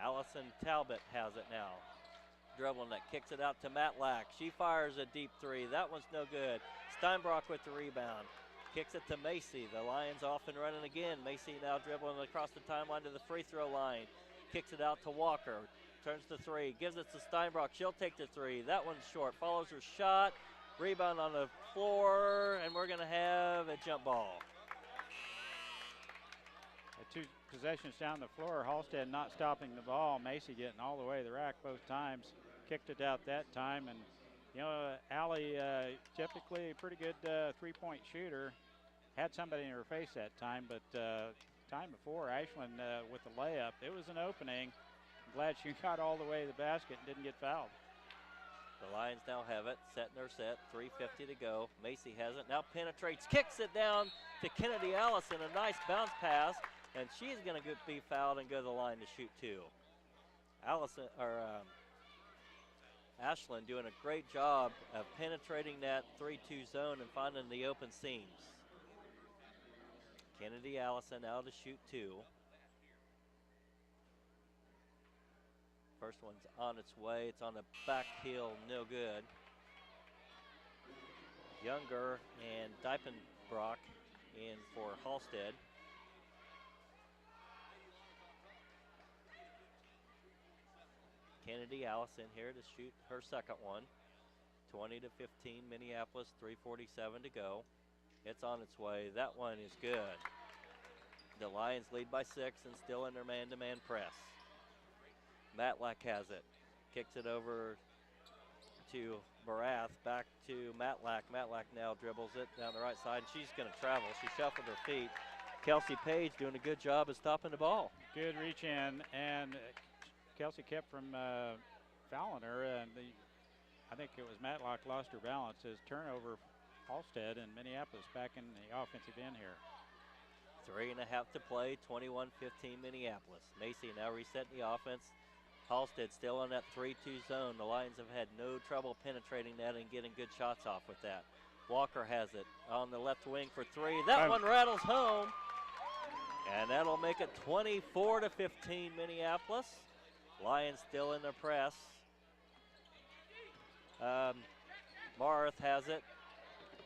Allison Talbot has it now. Dribbling it, kicks it out to Matlack. She fires a deep 3. That one's no good. Steinbrock with the rebound. Kicks it to Macy. The Lions off and running again. Macy now dribbling across the timeline to the free throw line. Kicks it out to Walker. Turns the 3. Gives it to Steinbrock. She'll take the 3. That one's short. Follows her shot. Rebound on the floor. And we're going to have a jump ball. 2 possessions down the floor. Halstead not stopping the ball. Macy getting all the way to the rack both times. Kicked it out that time. And, you know, Allie, typically a pretty good three-point shooter. Had somebody in her face that time, but time before, Ashlyn with the layup. It was an opening. I'm glad she got all the way to the basket and didn't get fouled. The Lions now have it, setting their set, 3:50 to go. Macy has it, now penetrates, kicks it down to Kennedy Allison, a nice bounce pass, and she's going to be fouled and go to the line to shoot 2. Ashland doing a great job of penetrating that 3-2 zone and finding the open seams. Kennedy Allison now to shoot 2. First one's on its way. It's on the back heel, no good. Younger and Diepenbrock in for Halstead. Kennedy Allison here to shoot her second one. 20 to 15, Minneapolis, 3:47 to go. It's on its way. That one is good. The Lions lead by 6 and still in their man-to-man press. Matlack has it. Kicks it over to Barath. Back to Matlack. Matlack now dribbles it down the right side. She's going to travel. She shuffled her feet. Kelsey Page doing a good job of stopping the ball. Good reach in, and Kelsey kept from fouling her, and I think it was Matlock lost her balance. His turnover, Halstead and Minneapolis back in the offensive end here. 3.5 to play, 21-15 Minneapolis. Macy now resetting the offense. Halstead still on that 3-2 zone. The Lions have had no trouble penetrating that and getting good shots off with that. Walker has it on the left wing for 3. That one rattles home, and that'll make it 24 to 15 Minneapolis. Lions still in their press. Marth has it,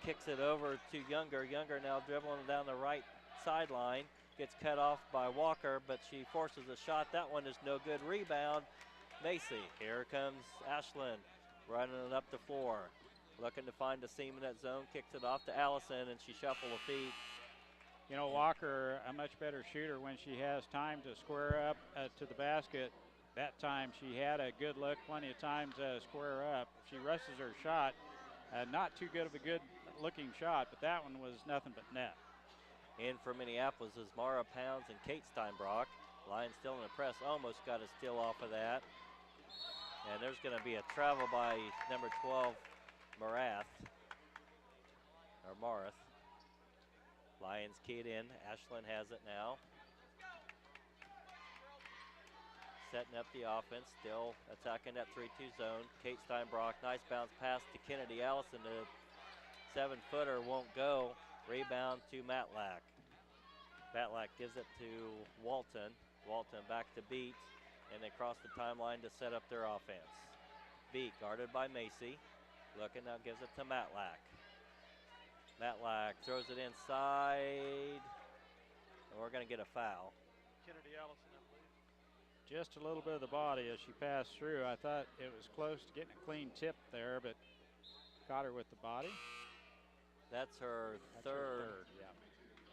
kicks it over to Younger. Younger now dribbling down the right sideline. Gets cut off by Walker, but she forces a shot. That one is no good. Rebound, Macy. Here comes Ashland running it up the floor. Looking to find a seam in that zone. Kicks it off to Allison, and she shuffled the feet. You know, Walker, a much better shooter when she has time to square up to the basket. That time she had a good look, plenty of time to square up. She rushes her shot. Not too good of a good looking shot, but that one was nothing but net. In for Minneapolis is Mara Pounds and Kate Steinbrock. Lions still in the press, almost got a steal off of that. And there's going to be a travel by number 12, Marath. Lions keyed in. Ashland has it now. Setting up the offense, still attacking that 3-2 zone. Kate Steinbrock, nice bounce pass to Kennedy Allison. The 7-footer won't go. Rebound to Matlack. Matlack gives it to Walton. Walton back to Beat, and they cross the timeline to set up their offense. Beat guarded by Macy. Looking now, gives it to Matlack. Matlack throws it inside, and we're going to get a foul. Kennedy Allison, I believe. Just a little bit of the body as she passed through. I thought it was close to getting a clean tip there, but caught her with the body. That's her third, yeah.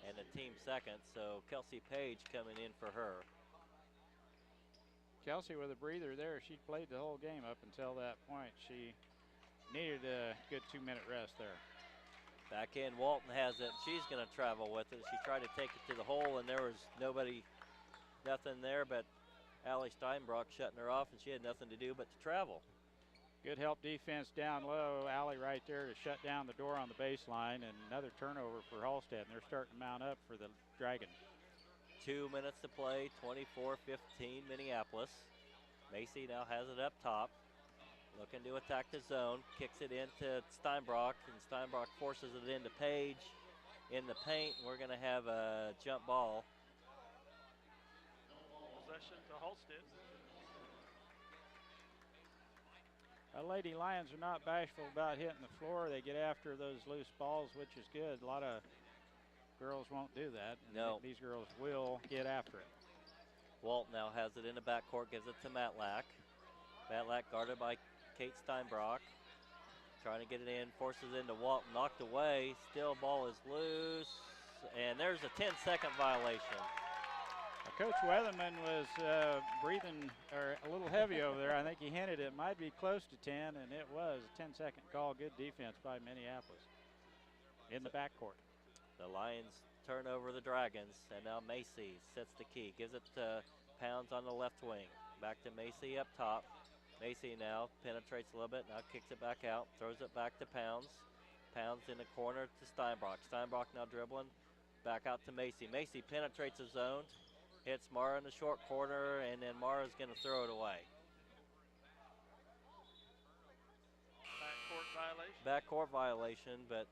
And the team second, so Kelsey Page coming in for her. Kelsey with a breather there. She played the whole game up until that point. She needed a good 2-minute rest there. Back in, Walton has it. She's going to travel with it. She tried to take it to the hole, and there was nothing there but Allie Steinbrock shutting her off, and she had nothing to do but to travel. Good help defense down low. Allie right there to shut down the door on the baseline, and another turnover for Halstead, and they're starting to mount up for the Dragon. 2 minutes to play, 24-15 Minneapolis. Macy now has it up top. Looking to attack the zone. Kicks it into Steinbrock, and Steinbrock forces it into Page in the paint. We're going to have a jump ball. Possession to Halstead. Lady Lions are not bashful about hitting the floor. They get after those loose balls, which is good. A lot of girls won't do that. No. These girls will get after it. Walt now has it in the backcourt, gives it to Matlack. Matlack guarded by Kate Steinbrock. Trying to get it in, forces it into Walt, knocked away. Still ball is loose, and there's a 10-second violation. Coach Weatherman was breathing a little heavy over there. I think he hinted it might be close to 10, and it was a 10-second call. Good defense by Minneapolis in the backcourt. The Lions turn over the Dragons, and now Macy sets the key. Gives it to Pounds on the left wing. Back to Macy up top. Macy now penetrates a little bit, now kicks it back out, throws it back to Pounds. Pounds in the corner to Steinbrock. Steinbrock now dribbling, back out to Macy. Macy penetrates the zone, hits Mara in the short corner, and then Mara's going to throw it away. Backcourt violation. Backcourt violation, but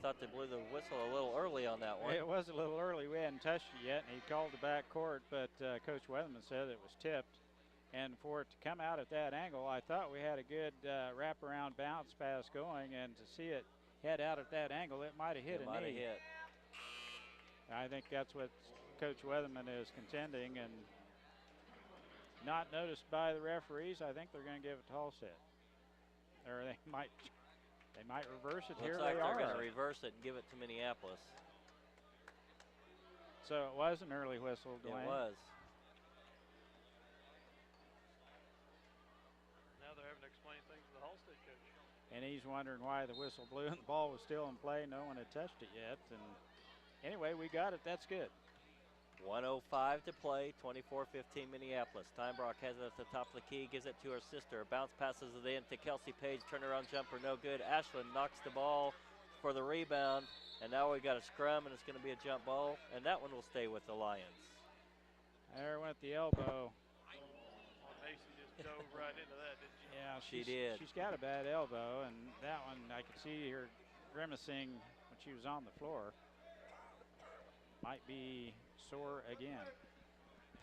thought they blew the whistle a little early on that one. It was a little early. We hadn't touched it yet, and he called the backcourt, but Coach Weatherman said it was tipped. And for it to come out at that angle, I thought we had a good wraparound bounce pass going, and to see it head out at that angle, it might have hit a knee. Might have hit. I think that's what Coach Weatherman is contending, and not noticed by the referees. I think they're going to give it to Halstead, or they might reverse it. Looks here. like They they're are going to reverse it and give it to Minneapolis. So it was an early whistle, Dwayne. It was. Now they're having to explain things to the Halstead coach. And he's wondering why the whistle blew and the ball was still in play. No one had touched it yet. And anyway, we got it. That's good. 1:05 to play, 24-15 Minneapolis. Steinbrock has it at the top of the key, gives it to her sister. Bounce passes it in to Kelsey Page, turnaround jumper, no good. Ashland knocks the ball for the rebound, and now we got a scrum, and it's going to be a jump ball, and that one will stay with the Lions. There went the elbow. Macy just dove right into that, didn't she? Yeah, She did. She's got a bad elbow, and that one I could see her grimacing when she was on the floor. Might be sore again.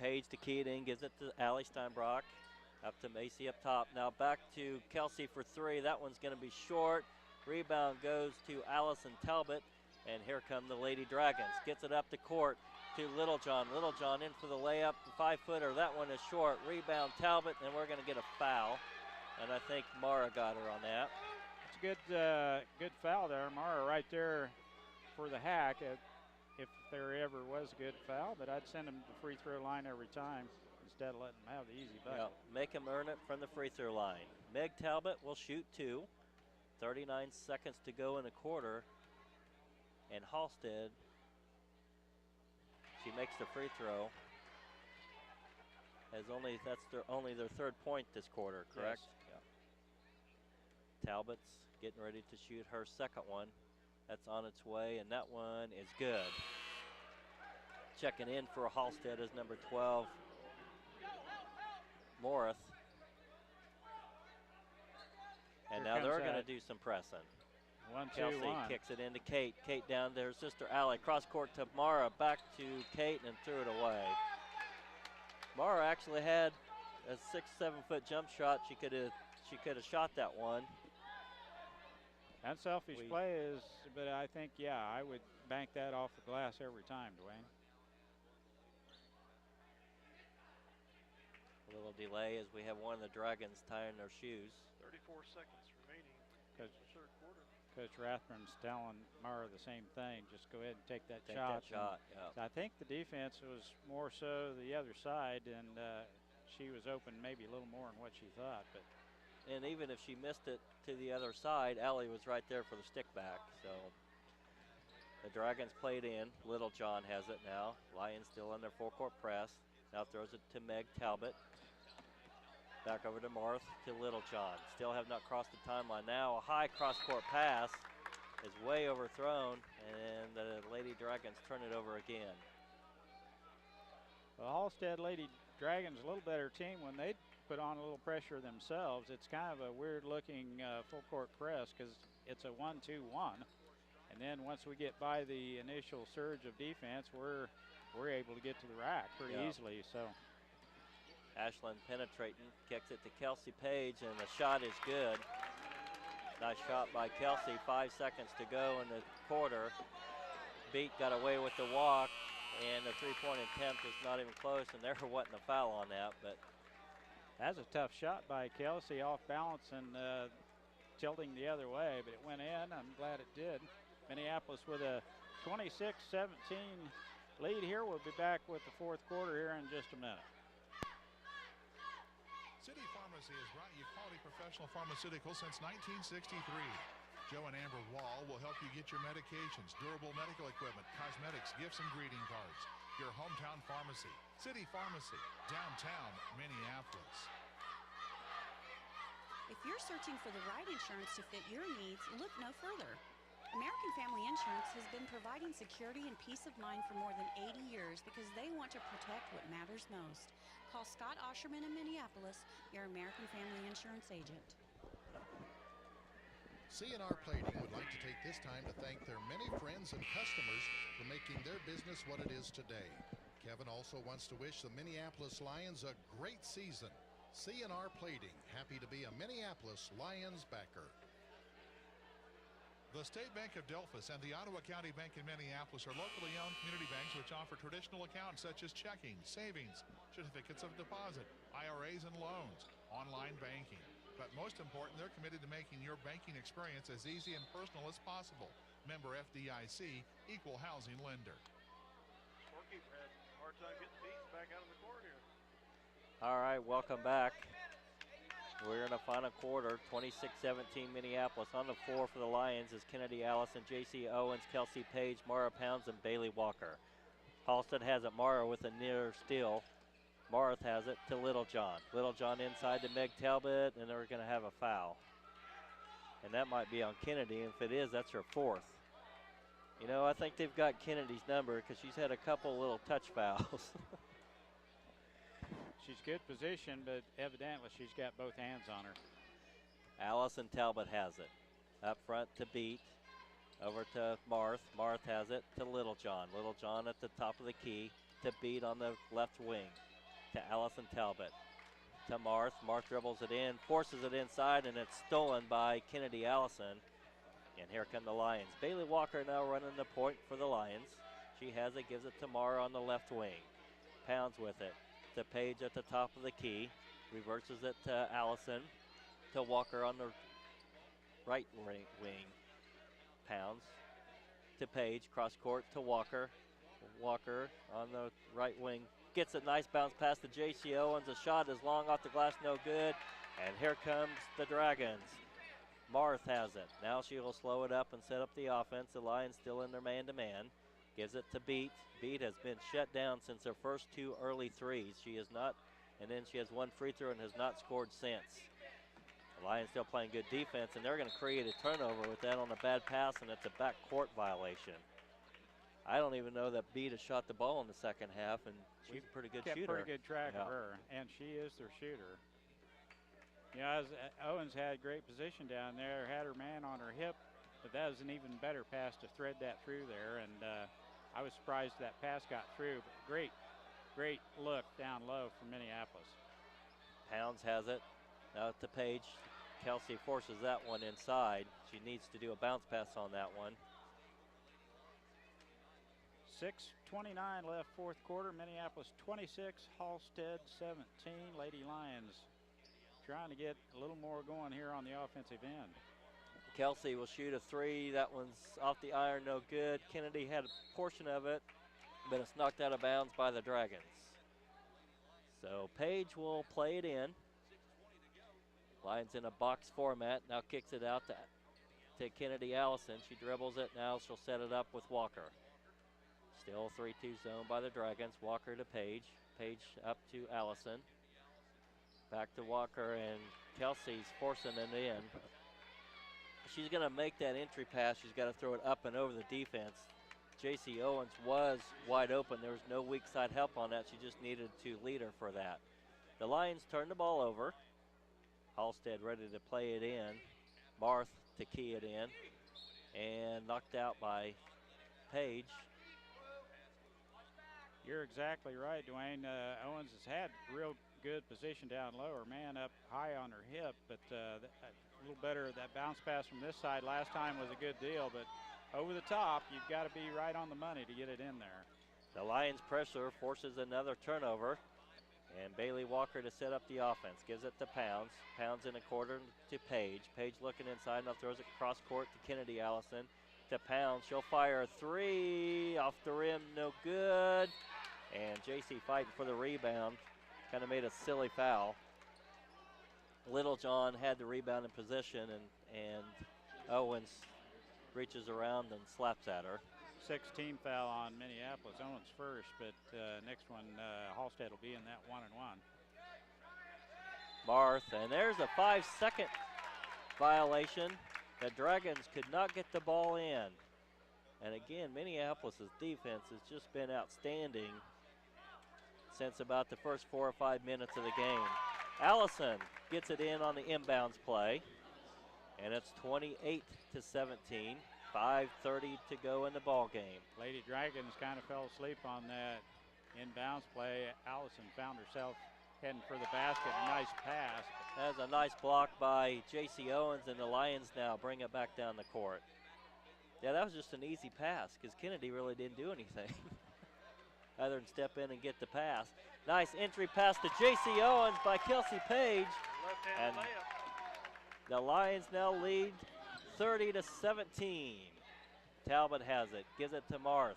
Page to key it in, gives it to Allie Steinbrock. Up to Macy up top. Now back to Kelsey for three. That one's going to be short. Rebound goes to Allison Talbot. And here come the Lady Dragons. Gets it up the court to Littlejohn. Littlejohn in for the layup. 5-footer. That one is short. Rebound Talbot. And we're going to get a foul. And I think Mara got her on that. It's a good foul there. Mara right there for the hack. If there ever was a good foul, but I'd send him to the free throw line every time instead of letting him have the easy bucket. Yeah, make him earn it from the free throw line. Meg Talbot will shoot two. 39 seconds to go in the quarter. And Halstead, she makes the free throw. That's only their third point this quarter, correct? Yes. Yeah. Talbot's getting ready to shoot her second one. That's on its way, and that one is good. Checking in for Halstead is number 12, Morris. And Here now they're comes going to do some pressing. 1-2-1. Kelsey kicks it into Kate. Kate down there, sister Allie. Cross court to Mara, back to Kate, and threw it away. Mara actually had a 6-7 foot jump shot. She could have shot that one. Unselfish play is, but I think, yeah, I would bank that off the glass every time, Dwayne. A little delay as we have one of the Dragons tying their shoes. 34 seconds remaining in the third quarter. Coach Rathbun's telling Mara the same thing. Just go ahead and take that Take shot. that shot, yeah. I think the defense was more so the other side, and she was open maybe a little more than what she thought. But And even if she missed it to the other side, Allie was right there for the stick back. So the Dragons played in. Littlejohn has it now. Lions still in their full court press. Now throws it to Meg Talbot. Back over to Marth to Littlejohn. Still have not crossed the timeline. Now a high cross court pass is way overthrown, and the Lady Dragons turn it over again. the Halstead Lady Dragons, a little better team when they put on a little pressure themselves. It's kind of a weird looking full court press because it's a 1-2-1. And then once we get by the initial surge of defense, we're able to get to the rack pretty easily. So Ashland penetrating, kicks it to Kelsey Page, and the shot is good. Nice shot by Kelsey. 5 seconds to go in the quarter. Beat got away with the walk, and the three-point attempt is not even close, and there wasn't a foul on that. But that's a tough shot by Kelsey, off balance and tilting the other way, but it went in. I'm glad it did. Minneapolis with a 26-17 lead here. We'll be back with the fourth quarter here in just a minute. City Pharmacy has brought you quality professional pharmaceuticals since 1963. Joe and Amber Wall will help you get your medications, durable medical equipment, cosmetics, gifts, and greeting cards. Your hometown pharmacy, City Pharmacy, downtown Minneapolis. If you're searching for the right insurance to fit your needs, look no further. American Family Insurance has been providing security and peace of mind for more than 80 years because they want to protect what matters most. Call Scott Osherman in Minneapolis, your American Family Insurance agent. C&R Plating would like to take this time to thank their many friends and customers for making their business what it is today. Kevin also wants to wish the Minneapolis Lions a great season. C&R Plating, happy to be a Minneapolis Lions backer. The State Bank of Delphus and the Ottawa County Bank in Minneapolis are locally owned community banks which offer traditional accounts such as checking, savings, certificates of deposit, IRAs, and loans, online banking. But most important, they're committed to making your banking experience as easy and personal as possible. Member FDIC, equal housing lender. Scorekeeper had a hard time getting Beats back out of the court here. All right, welcome back. We're in the final quarter, 26-17 Minneapolis. On the floor for the Lions is Kennedy Allison, J.C. Owens, Kelsey Page, Mara Pounds, and Bailey Walker. Halstead has it, Mara with a near steal. Marth has it to Littlejohn. Littlejohn inside to Meg Talbot, and they're going to have a foul. And that might be on Kennedy. If it is, that's her fourth. You know, I think they've got Kennedy's number because she's had a couple little touch fouls. She's good position, but evidently she's got both hands on her. Allison Talbot has it. Up front to Beat. Over to Marth. Marth has it to Littlejohn. Littlejohn at the top of the key to Beat on the left wing. To Allison Talbot. To Marth. Marth dribbles it in, forces it inside, and it's stolen by Kennedy Allison. And here come the Lions. Bailey Walker now running the point for the Lions. She has it, gives it to Mara on the left wing. Pounds with it. To Page at the top of the key. Reverses it to Allison. To Walker on the right wing. Pounds. To Page. Cross court to Walker. Walker on the right wing. Gets a nice bounce pass to J.C. Owens. A shot is long off the glass, no good. And here comes the Dragons. Marth has it. Now she will slow it up and set up the offense. The Lions still in their man-to-man. Gives it to Beat. Beat has been shut down since her first two early threes. She is not, and then she has one free throw and has not scored since. The Lions still playing good defense, and they're going to create a turnover with that on a bad pass, and it's a backcourt violation. I don't even know that Beat has shot the ball in the second half, and she's a pretty good shooter. Pretty good track of her, and she is their shooter. You know, as Owens had great position down there, had her man on her hip, but that was an even better pass to thread that through there, and I was surprised that pass got through, but great look down low from Minneapolis. Pounds has it. Now to Page. Kelsey forces that one inside. She needs to do a bounce pass on that one. 6:29 left fourth quarter. Minneapolis 26, Halstead 17. Lady Lions trying to get a little more going here on the offensive end. Kelsey will shoot a three. That one's off the iron, no good. Kennedy had a portion of it, but it's knocked out of bounds by the Dragons. So Page will play it in. Lions in a box format. Now kicks it out to Kennedy Allison. She dribbles it. Now she'll set it up with Walker. Still 3-2 zone by the Dragons. Walker to Page. Page up to Allison. Back to Walker, and Kelsey's forcing it in. She's going to make that entry pass. She's got to throw it up and over the defense. J.C. Owens was wide open. There was no weak side help on that. She just needed to lead her for that. The Lions turn the ball over. Halstead ready to play it in. Marth to key it in. And knocked out by Page. You're exactly right, Dwayne. Owens has had real good position down low. Her man up high on her hip, but a little better. That bounce pass from this side last time was a good deal, but over the top, you've got to be right on the money to get it in there. The Lions pressure forces another turnover, and Bailey Walker to set up the offense. Gives it to Pounds. Pounds in a quarter to Page. Page looking inside, now throws it cross court to Kennedy Allison. To Pounds, she'll fire a three off the rim, no good. And JC fighting for the rebound. Kind of made a silly foul. Littlejohn had the rebound in possession, and Owens reaches around and slaps at her. 16 foul on Minneapolis. Owens first, but next one, Halstead will be in that 1-and-1. Marth, and there's a 5-second violation. The Dragons could not get the ball in. And again, Minneapolis' defense has just been outstanding since about the first 4 or 5 minutes of the game. Allison gets it in on the inbounds play, and it's 28-17. 5:30 to go in the ball game. Lady Dragons kind of fell asleep on that inbounds play. Allison found herself heading for the basket. A nice pass. That was a nice block by J.C. Owens, and the Lions now bring it back down the court. Yeah, that was just an easy pass because Kennedy really didn't do anything other than step in and get the pass. Nice entry pass to J.C. Owens by Kelsey Page. And the Lions now lead 30-17. Talbot has it, gives it to Marth.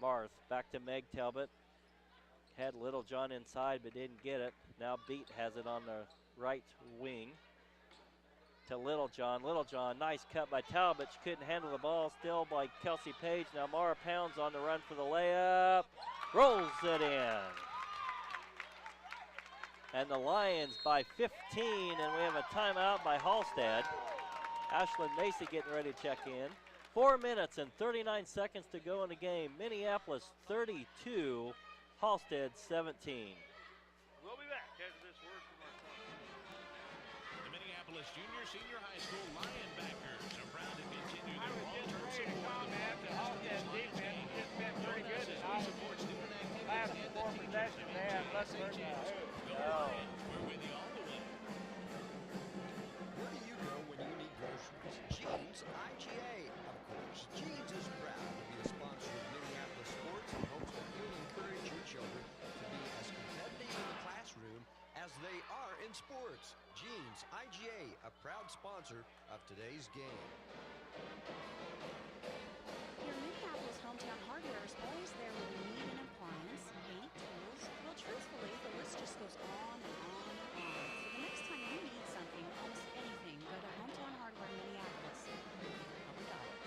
Marth back to Meg Talbot. Had Littlejohn inside but didn't get it. Now Beat has it on the right wing to Littlejohn. Littlejohn, nice cut by Talbot. She couldn't handle the ball, still by Kelsey Page. Now Mara Pounds on the run for the layup. Rolls it in. And the Lions by 15, and we have a timeout by Halstead. Ashlyn Macy getting ready to check in. 4 minutes and 39 seconds to go in the game. Minneapolis 32, Halstead 17. We'll be back after this word from our coach. The Minneapolis Junior Senior High School Lionbackers are proud to continue their long-term support of the broadcast of these Lions games. Join us as we support student activities and the teachers of NJSA Champs. Go Lions, we're with you all the way. Where do you go when you need groceries? Jeans IGA, of course. Jeans is proud to be a sponsor of Minneapolis sports and hopes that you'll encourage your children to be as competitive in the classroom as they are in sports. Jeans IGA, a proud sponsor of today's game. Your Minneapolis Hometown Hardware is always there when you need an appliance, paint, tools. Well, truthfully, the list just goes on and on and on. So the next time you need something, almost anything, go to Hometown Hardware Minneapolis. We got it.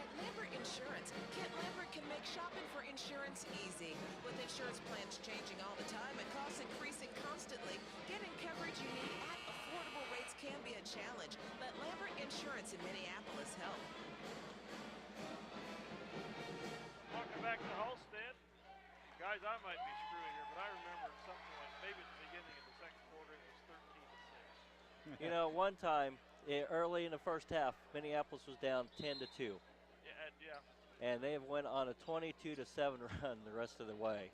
At Lambert Insurance, Kent Lambert can make shopping for insurance easy. With insurance plans changing all the time and costs increasing constantly, getting coverage you need at affordable rates can be a challenge. Let Lambert Insurance in Minneapolis help. Welcome back to Halstead. Guys, I might be screwing here, but I remember something like maybe at the beginning of the second quarter it was 13-6. You know, one time early in the first half, Minneapolis was down 10-2. Yeah. And they have went on a 22-7 run the rest of the way.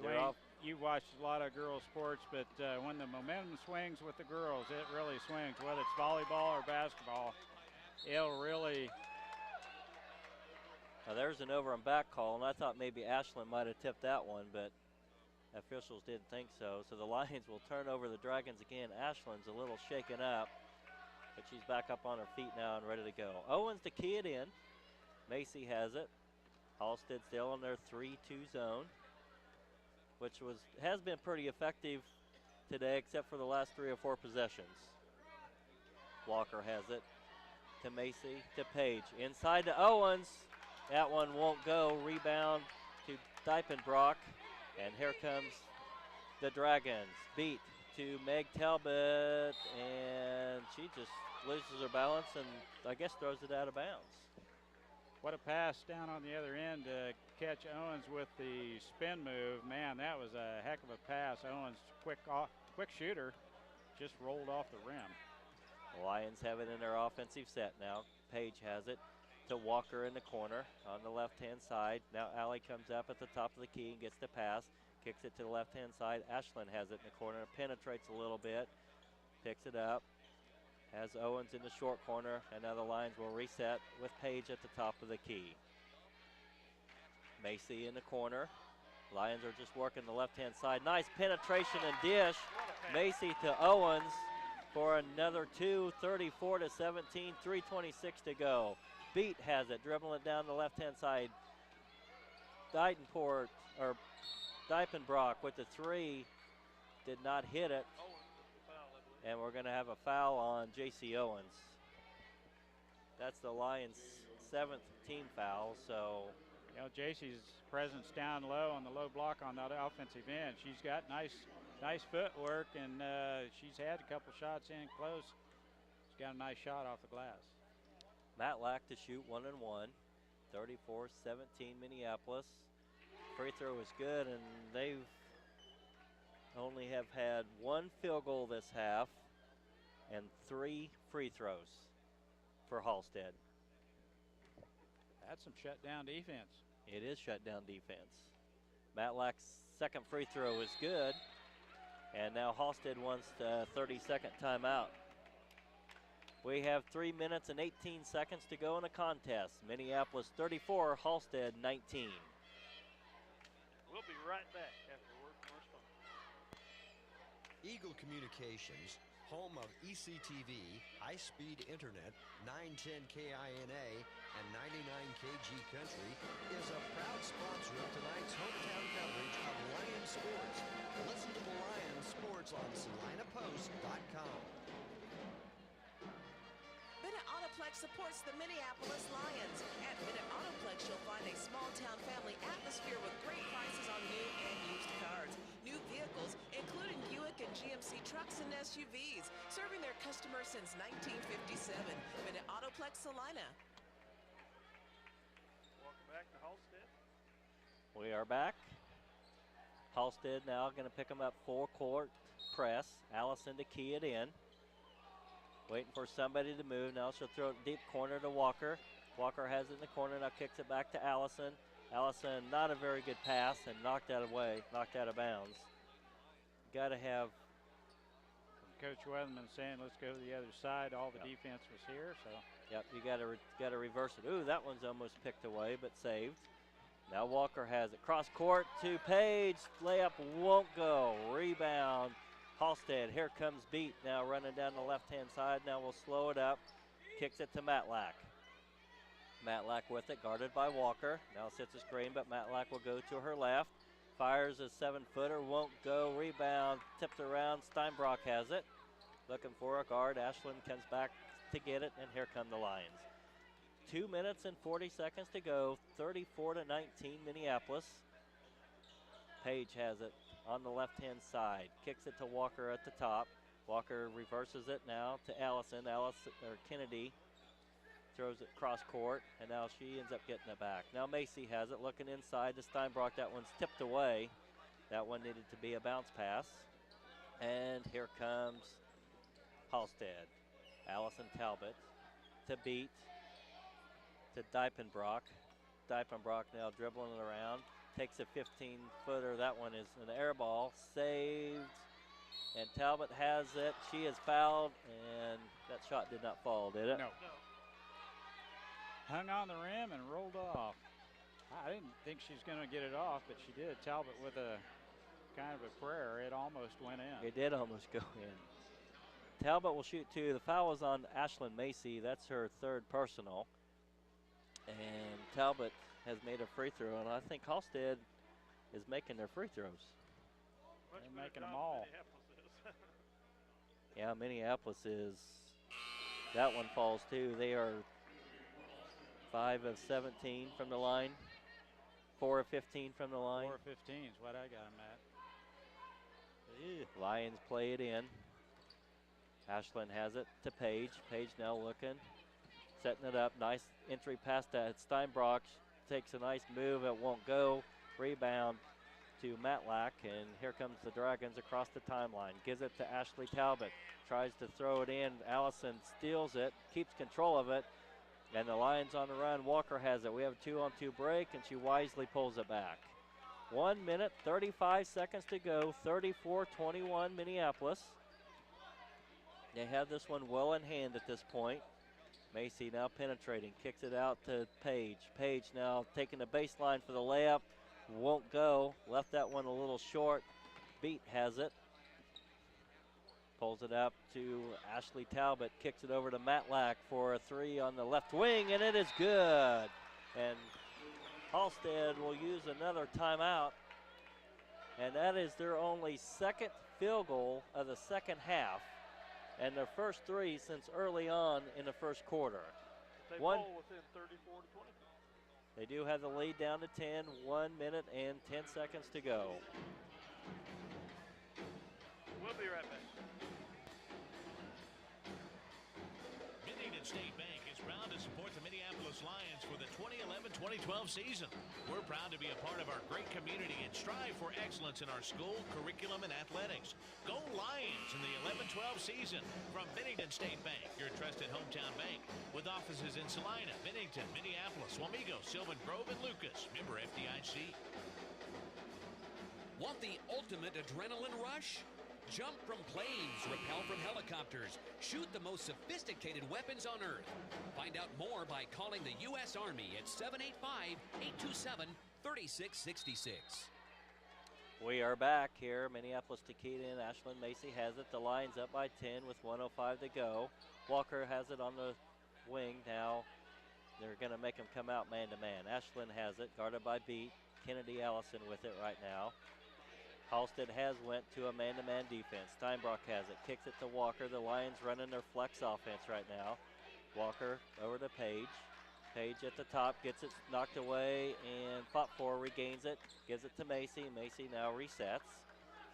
Dwayne, you watched a lot of girls sports, but when the momentum swings with the girls, it really swings. Whether it's volleyball or basketball, it'll really. Now there's an over and back call, and I thought maybe Ashlyn might have tipped that one, but officials didn't think so. So the Lions will turn over the Dragons again. Ashlyn's a little shaken up, but she's back up on her feet now and ready to go. Owens to key it in. Macy has it. Halstead still in their 3-2 zone, which has been pretty effective today except for the last 3 or 4 possessions. Walker has it to Macy, to Page. Inside to Owens. That one won't go. Rebound to Diepenbrock. And here comes the Dragons. Beat to Meg Talbot. And she just loses her balance and I guess throws it out of bounds. What a pass down on the other end to catch Owens with the spin move. Man, that was a heck of a pass. Owens, quick shooter, just rolled off the rim. The Lions have it in their offensive set now. Page has it to Walker in the corner on the left-hand side. Now Allie comes up at the top of the key and gets the pass. Kicks it to the left-hand side. Ashlyn has it in the corner. Penetrates a little bit. Picks it up. Has Owens in the short corner. And now the Lions will reset with Page at the top of the key. Macy in the corner. Lions are just working the left-hand side. Nice penetration and dish. Macy to Owens for another 2, 34-17, 3:26 to go. Beat has it, dribbling it down the left-hand side. Diepenbrock with the 3, did not hit it. And we're going to have a foul on J.C. Owens. That's the Lions' 7th team foul, so. You know, J.C.'s presence down low on the low block on that offensive end. She's got nice footwork, and she's had a couple shots in close. got a nice shot off the glass. Matlack to shoot 1 and 1. 34-17 Minneapolis. Free throw is good, and they've only have had 1 field goal this half and 3 free throws for Halstead. That's some shutdown defense. It is shutdown defense. Matlack's second free throw is good, and now Halstead wants the 30-second timeout. We have 3 minutes and 18 seconds to go in the contest. Minneapolis 34, Halstead 19. We'll be right back after a word from our sponsor. Eagle Communications, home of ECTV, high-speed internet, 910 KINA, and 99KG Country, is a proud sponsor of tonight's hometown coverage of Lion Sports. Listen to the Lion Sports on SalinaPost.com. Minute Autoplex supports the Minneapolis Lions. At Minute Autoplex, you'll find a small-town family atmosphere with great prices on new and used cars. New vehicles, including Buick and GMC trucks and SUVs, serving their customers since 1957. Minute Autoplex Salina. Welcome back to Halstead. We are back. Halstead now going to pick them up full court press. Allison to key it in. Waiting for somebody to move. Now she'll throw it deep corner to Walker. Walker has it in the corner. Now kicks it back to Allison. Allison, not a very good pass and knocked out of bounds. Got to have Coach Weatherman saying, let's go to the other side. All the defense was here, so. Yep, you got to reverse it. Ooh, that one's almost picked away, but saved. Now Walker has it. Cross court to Page. Layup won't go. Rebound. Halstead. Here comes Beat now running down the left-hand side. Now we'll slow it up. Kicks it to Matlack. Matlack with it, guarded by Walker. Now sits a screen, but Matlack will go to her left. Fires a 7-footer, won't go. Rebound, tipped around. Steinbrock has it. Looking for a guard. Ashland comes back to get it, and here come the Lions. 2 minutes and 40 seconds to go. 34-19 Minneapolis. Page has it on the left-hand side. Kicks it to Walker at the top. Walker reverses it now to Allison. Kennedy throws it cross court, and now she ends up getting it back. Now Macy has it, looking inside to Steinbrock. That one's tipped away. That one needed to be a bounce pass. And here comes Halstead. Allison Talbot to Beat to Diepenbrock. Diepenbrock now dribbling it around. Takes a 15-footer. That one is an air ball. Saved. And Talbot has it. She is fouled, and that shot did not fall, did it? No. Hung on the rim and rolled off. I didn't think she was going to get it off, but she did. Talbot with a kind of a prayer. It almost went in. It did almost go in. Talbot will shoot two. The foul was on Ashlyn Macy. That's her third personal. And Talbot has made a free throw, and I think Halstead is making their free throws. They're making them all. Yeah, Minneapolis is. That one falls too. They are 5 of 17 from the line. 4 of 15 from the line. 4 of 15 is what I got them at. Lions play it in. Ashland has it to Page. Page now looking, setting it up. Nice entry pass to Steinbrock. Takes a nice move. It won't go. Rebound to Matlack, and here comes the Dragons across the timeline. Gives it to Ashley Talbot. Tries to throw it in. Allison steals it, keeps control of it, and the Lions on the run. Walker has it. We have a 2-on-2 break, and she wisely pulls it back. 1 minute, 35 seconds to go. 34-21 Minneapolis. They have this one well in hand at this point. Macy now penetrating, kicks it out to Page. Page now taking the baseline for the layup. Won't go. Left that one a little short. Beat has it. Pulls it up to Ashley Talbot. Kicks it over to Matlack for a three on the left wing, and it is good. And Halstead will use another timeout. And that is their only second field goal of the second half, and their first three since early on in the first quarter. They bowl within 34 to 20. They do have the lead down to 10, 1 minute and 10 seconds to go. We'll be right back. Minneapolis Lions for the 2011-2012 season. We're proud to be a part of our great community and strive for excellence in our school, curriculum, and athletics. Go Lions in the 11-12 season. From Bennington State Bank, your trusted hometown bank, with offices in Salina, Bennington, Minneapolis, Wamego, Sylvan Grove, and Lucas. Member FDIC. Want the ultimate adrenaline rush? Jump from planes, rappel from helicopters, shoot the most sophisticated weapons on Earth. Find out more by calling the U.S. Army at 785-827-3666. We are back here. Minneapolis to Keaton. Ashland Macy has it. The Lions up by 10 with 1:05 to go. Walker has it on the wing now. They're going to make him come out man-to-man. Ashland has it, guarded by Beat. Kennedy Allison with it right now. Halstead has went to a man-to-man defense. Steinbrock has it, kicks it to Walker. The Lions running their flex offense right now. Walker over to Page. Page at the top, gets it knocked away and fought for, regains it, gives it to Macy. Macy now resets.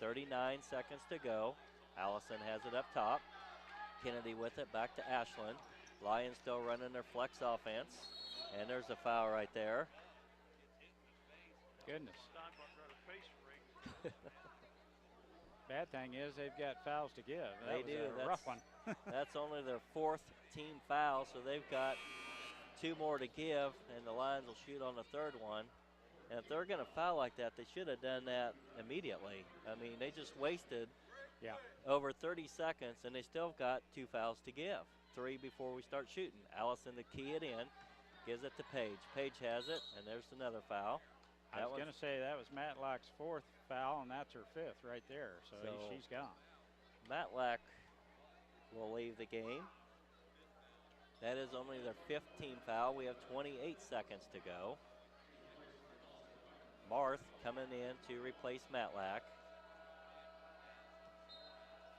39 seconds to go. Allison has it up top. Kennedy with it, back to Ashland. Lions still running their flex offense. And there's a foul right there. Goodness. Steinbach got a face ring. Bad thing is they've got fouls to give. They That do. was a rough one. That's only their 4th team foul, so they've got 2 more to give, and the Lions will shoot on the 3rd one. And if they're going to foul like that, they should have done that immediately. I mean, they just wasted over 30 seconds, and they still got 2 fouls to give. 3 before we start shooting. Allison to key it in, gives it to Page. Page has it, and there's another foul. I was going to say that was Matlack's 4th foul, and that's her 5th right there. So she's gone. Matlack will leave the game. That is only their 5th team foul. We have 28 seconds to go. Marth coming in to replace Matlack.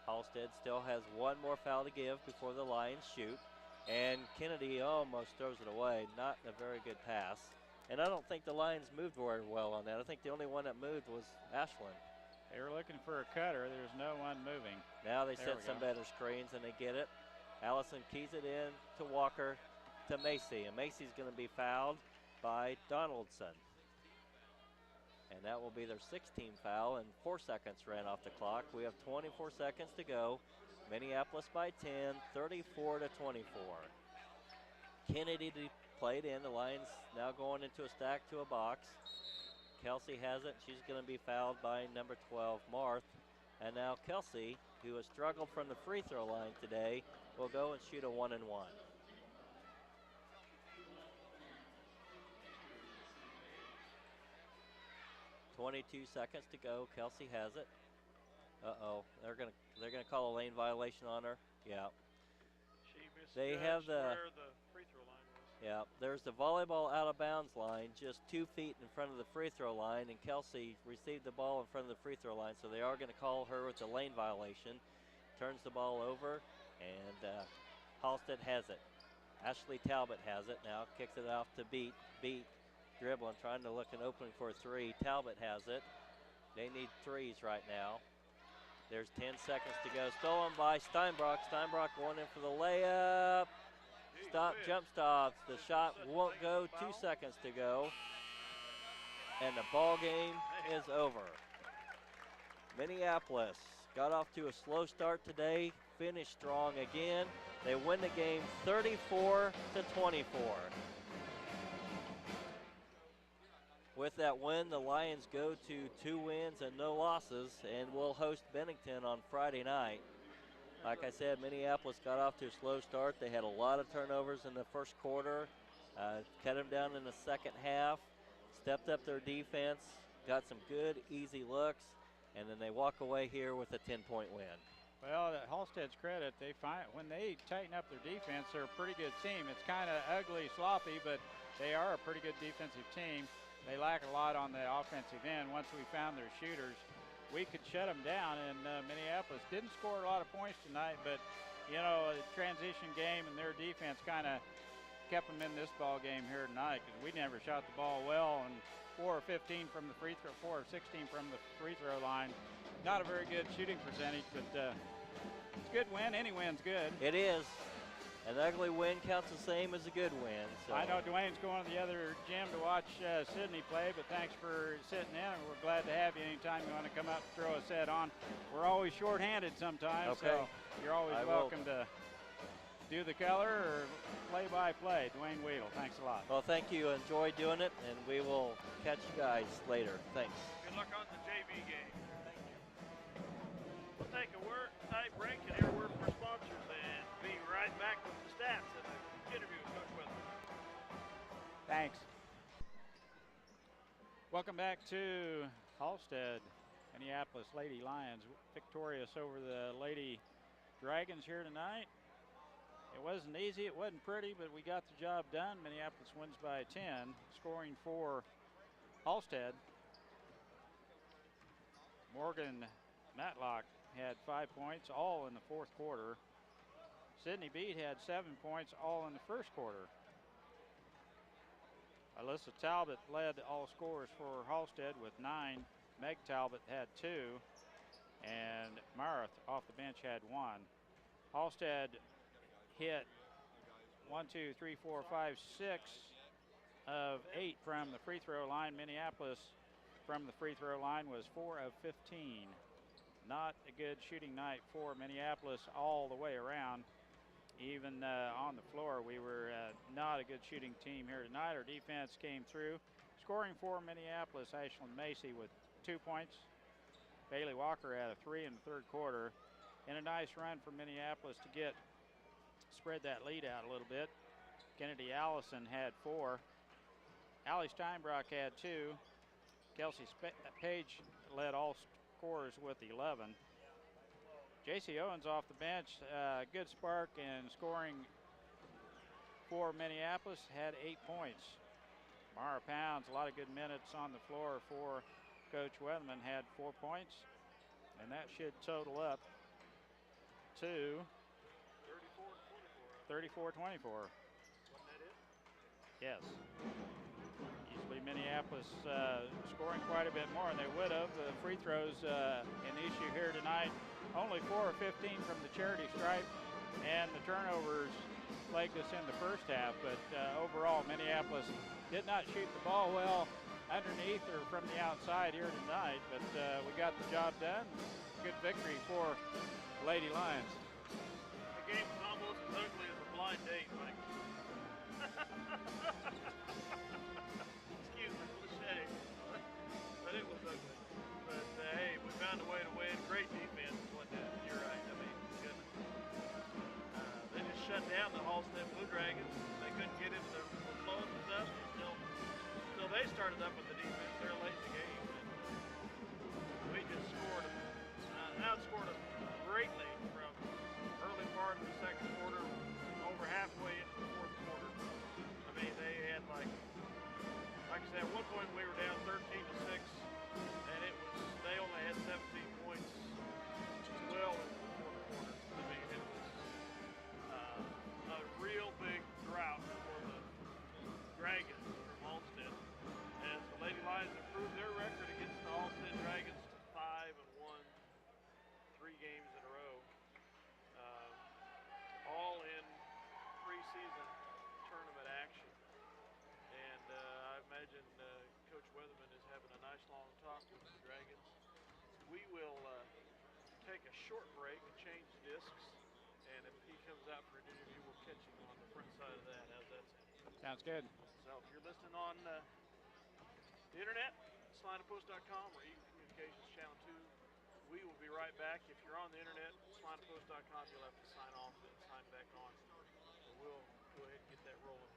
Halstead still has 1 more foul to give before the Lions shoot. And Kennedy almost throws it away. Not a very good pass. And I don't think the Lions moved very well on that. I think the only one that moved was Ashland. They were looking for a cutter. There's no one moving. Now they set some better screens, and they get it. Allison keys it in to Walker to Macy. And Macy's going to be fouled by Donaldson. And that will be their 6th team foul, and 4 seconds ran off the clock. We have 24 seconds to go. Minneapolis by 10, 34 to 24. Kennedy played in. The Lions now going into a stack to a box. Kelsey has it. She's going to be fouled by number 12, Marth. And now Kelsey, who has struggled from the free throw line today, will go and shoot a 1-and-1. .22 seconds to go. Kelsey has it. They're gonna call a lane violation on her. Yeah. She They have where the free throw line was. Yeah, there's the volleyball out of bounds line just 2 feet in front of the free throw line, and Kelsey received the ball in front of the free throw line, so they are going to call her with the lane violation. Turns the ball over, and Halstead has it. Ashley Talbot has it now, kicks it off to Beat, dribbling, trying to look an opening for a 3. Talbot has it. They need 3s right now. There's 10 seconds to go. Stolen by Steinbrock. Steinbrock going in for the layup. Jump stops. The shot won't go. 2 seconds to go. And the ball game is over. Minneapolis got off to a slow start today. Finished strong again. They win the game 34 to 24. With that win, the Lions go to 2 wins and no losses, and will host Bennington on Friday night. Like I said, Minneapolis got off to a slow start. They had a lot of turnovers in the first quarter, cut them down in the second half, stepped up their defense, got some good, easy looks, and then they walk away here with a 10-point win. Well, to Halstead's credit, when they tighten up their defense, they're a pretty good team. It's kind of ugly, sloppy, but they are a pretty good defensive team. They lack a lot on the offensive end. Once we found their shooters, we could shut them down, and Minneapolis didn't score a lot of points tonight, but, you know, a transition game and their defense kind of kept them in this ball game here tonight, because we never shot the ball well, and 4 or 15 from the free throw, 4 or 16 from the free throw line. Not a very good shooting percentage, but it's a good win. Any win's good. It is. An ugly win counts the same as a good win. So. I know Dwayne's going to the other gym to watch Sydney play, but thanks for sitting in, and we're glad to have you anytime you want to come up and throw a set on. We're always short-handed sometimes, okay. so you're always welcome to do the color or play-by-play. Dwayne Weedle, thanks a lot. Well, thank you. Enjoy doing it, and we will catch you guys later. Thanks. Good luck on the JV game. Thank you. We'll take a tight break and hear a word from our sponsors and be right back with the stats and the interview with Coach Weatherman. Thanks. Welcome back to Halstead. Minneapolis Lady Lions victorious over the Lady Dragons here tonight. It wasn't easy, it wasn't pretty, but we got the job done. Minneapolis wins by 10, scoring for Halstead. Morgan Matlock had 5 points, all in the fourth quarter. Sydney Beat had 7 points, all in the first quarter. Alyssa Talbot led all scorers for Halstead with 9. Meg Talbot had 2, and Mara off the bench had 1. Halstead hit 1, 2, 3, 4, 5, 6 of 8 from the free throw line. Minneapolis from the free throw line was 4 of 15. Not a good shooting night for Minneapolis all the way around. Even on the floor, we were not a good shooting team here tonight. Our defense came through. Scoring for Minneapolis, Ashlyn Macy with 2 points. Bailey Walker had a 3 in the third quarter. And a nice run for Minneapolis to spread that lead out a little bit. Kennedy Allison had 4. Allie Steinbrock had 2. Kelsey Page led all scorers with 11. J.C. Owens off the bench, good spark and scoring for Minneapolis, had 8 points. Mara Pounds, a lot of good minutes on the floor for Coach Weatherman, had 4 points. And that should total up to 34-24. Wasn't that it? Yes. Usually Minneapolis scoring quite a bit more, and they would have. The free throws an issue here tonight. Only 4 of 15 from the charity stripe, and the turnovers plagued us in the first half. But overall, Minneapolis did not shoot the ball well underneath or from the outside here tonight. But we got the job done. Good victory for Lady Lions. The game was almost as ugly as a blind date, Mike. Excuse the cliche, but it was ugly. But hey, we found a way to win. Great defense, wasn't it? You're right. I mean, goodness. They just shut down the Halstead Blue Dragons. They couldn't get into the flow and stuff until they started up with the defense. They're late in the game, and we just outscored them greatly from early part of the second quarter, over halfway into the fourth quarter. I mean, they had like I said, at one point we were down 13-6, and they only had 17 points well into the fourth quarter. I mean, it was a real big drought for the Dragons from Halstead, as the Lady Lions improved their record against the Halstead Dragons to 5-1, 3 games in a row, all in preseason tournament action. And I imagine Coach Weatherman is having a nice long talk with the Dragons. We will take a short break and change discs, and if he comes out for an interview, we'll catch him on the front side of that. How's that sound? Sounds good. So if you're listening on the internet, SlineOfPost.com or Eagle Communications Channel 2, we will be right back. If you're on the internet, SlineOfPost.com, you'll have to sign off and sign back on. So we'll go ahead and get that rolling.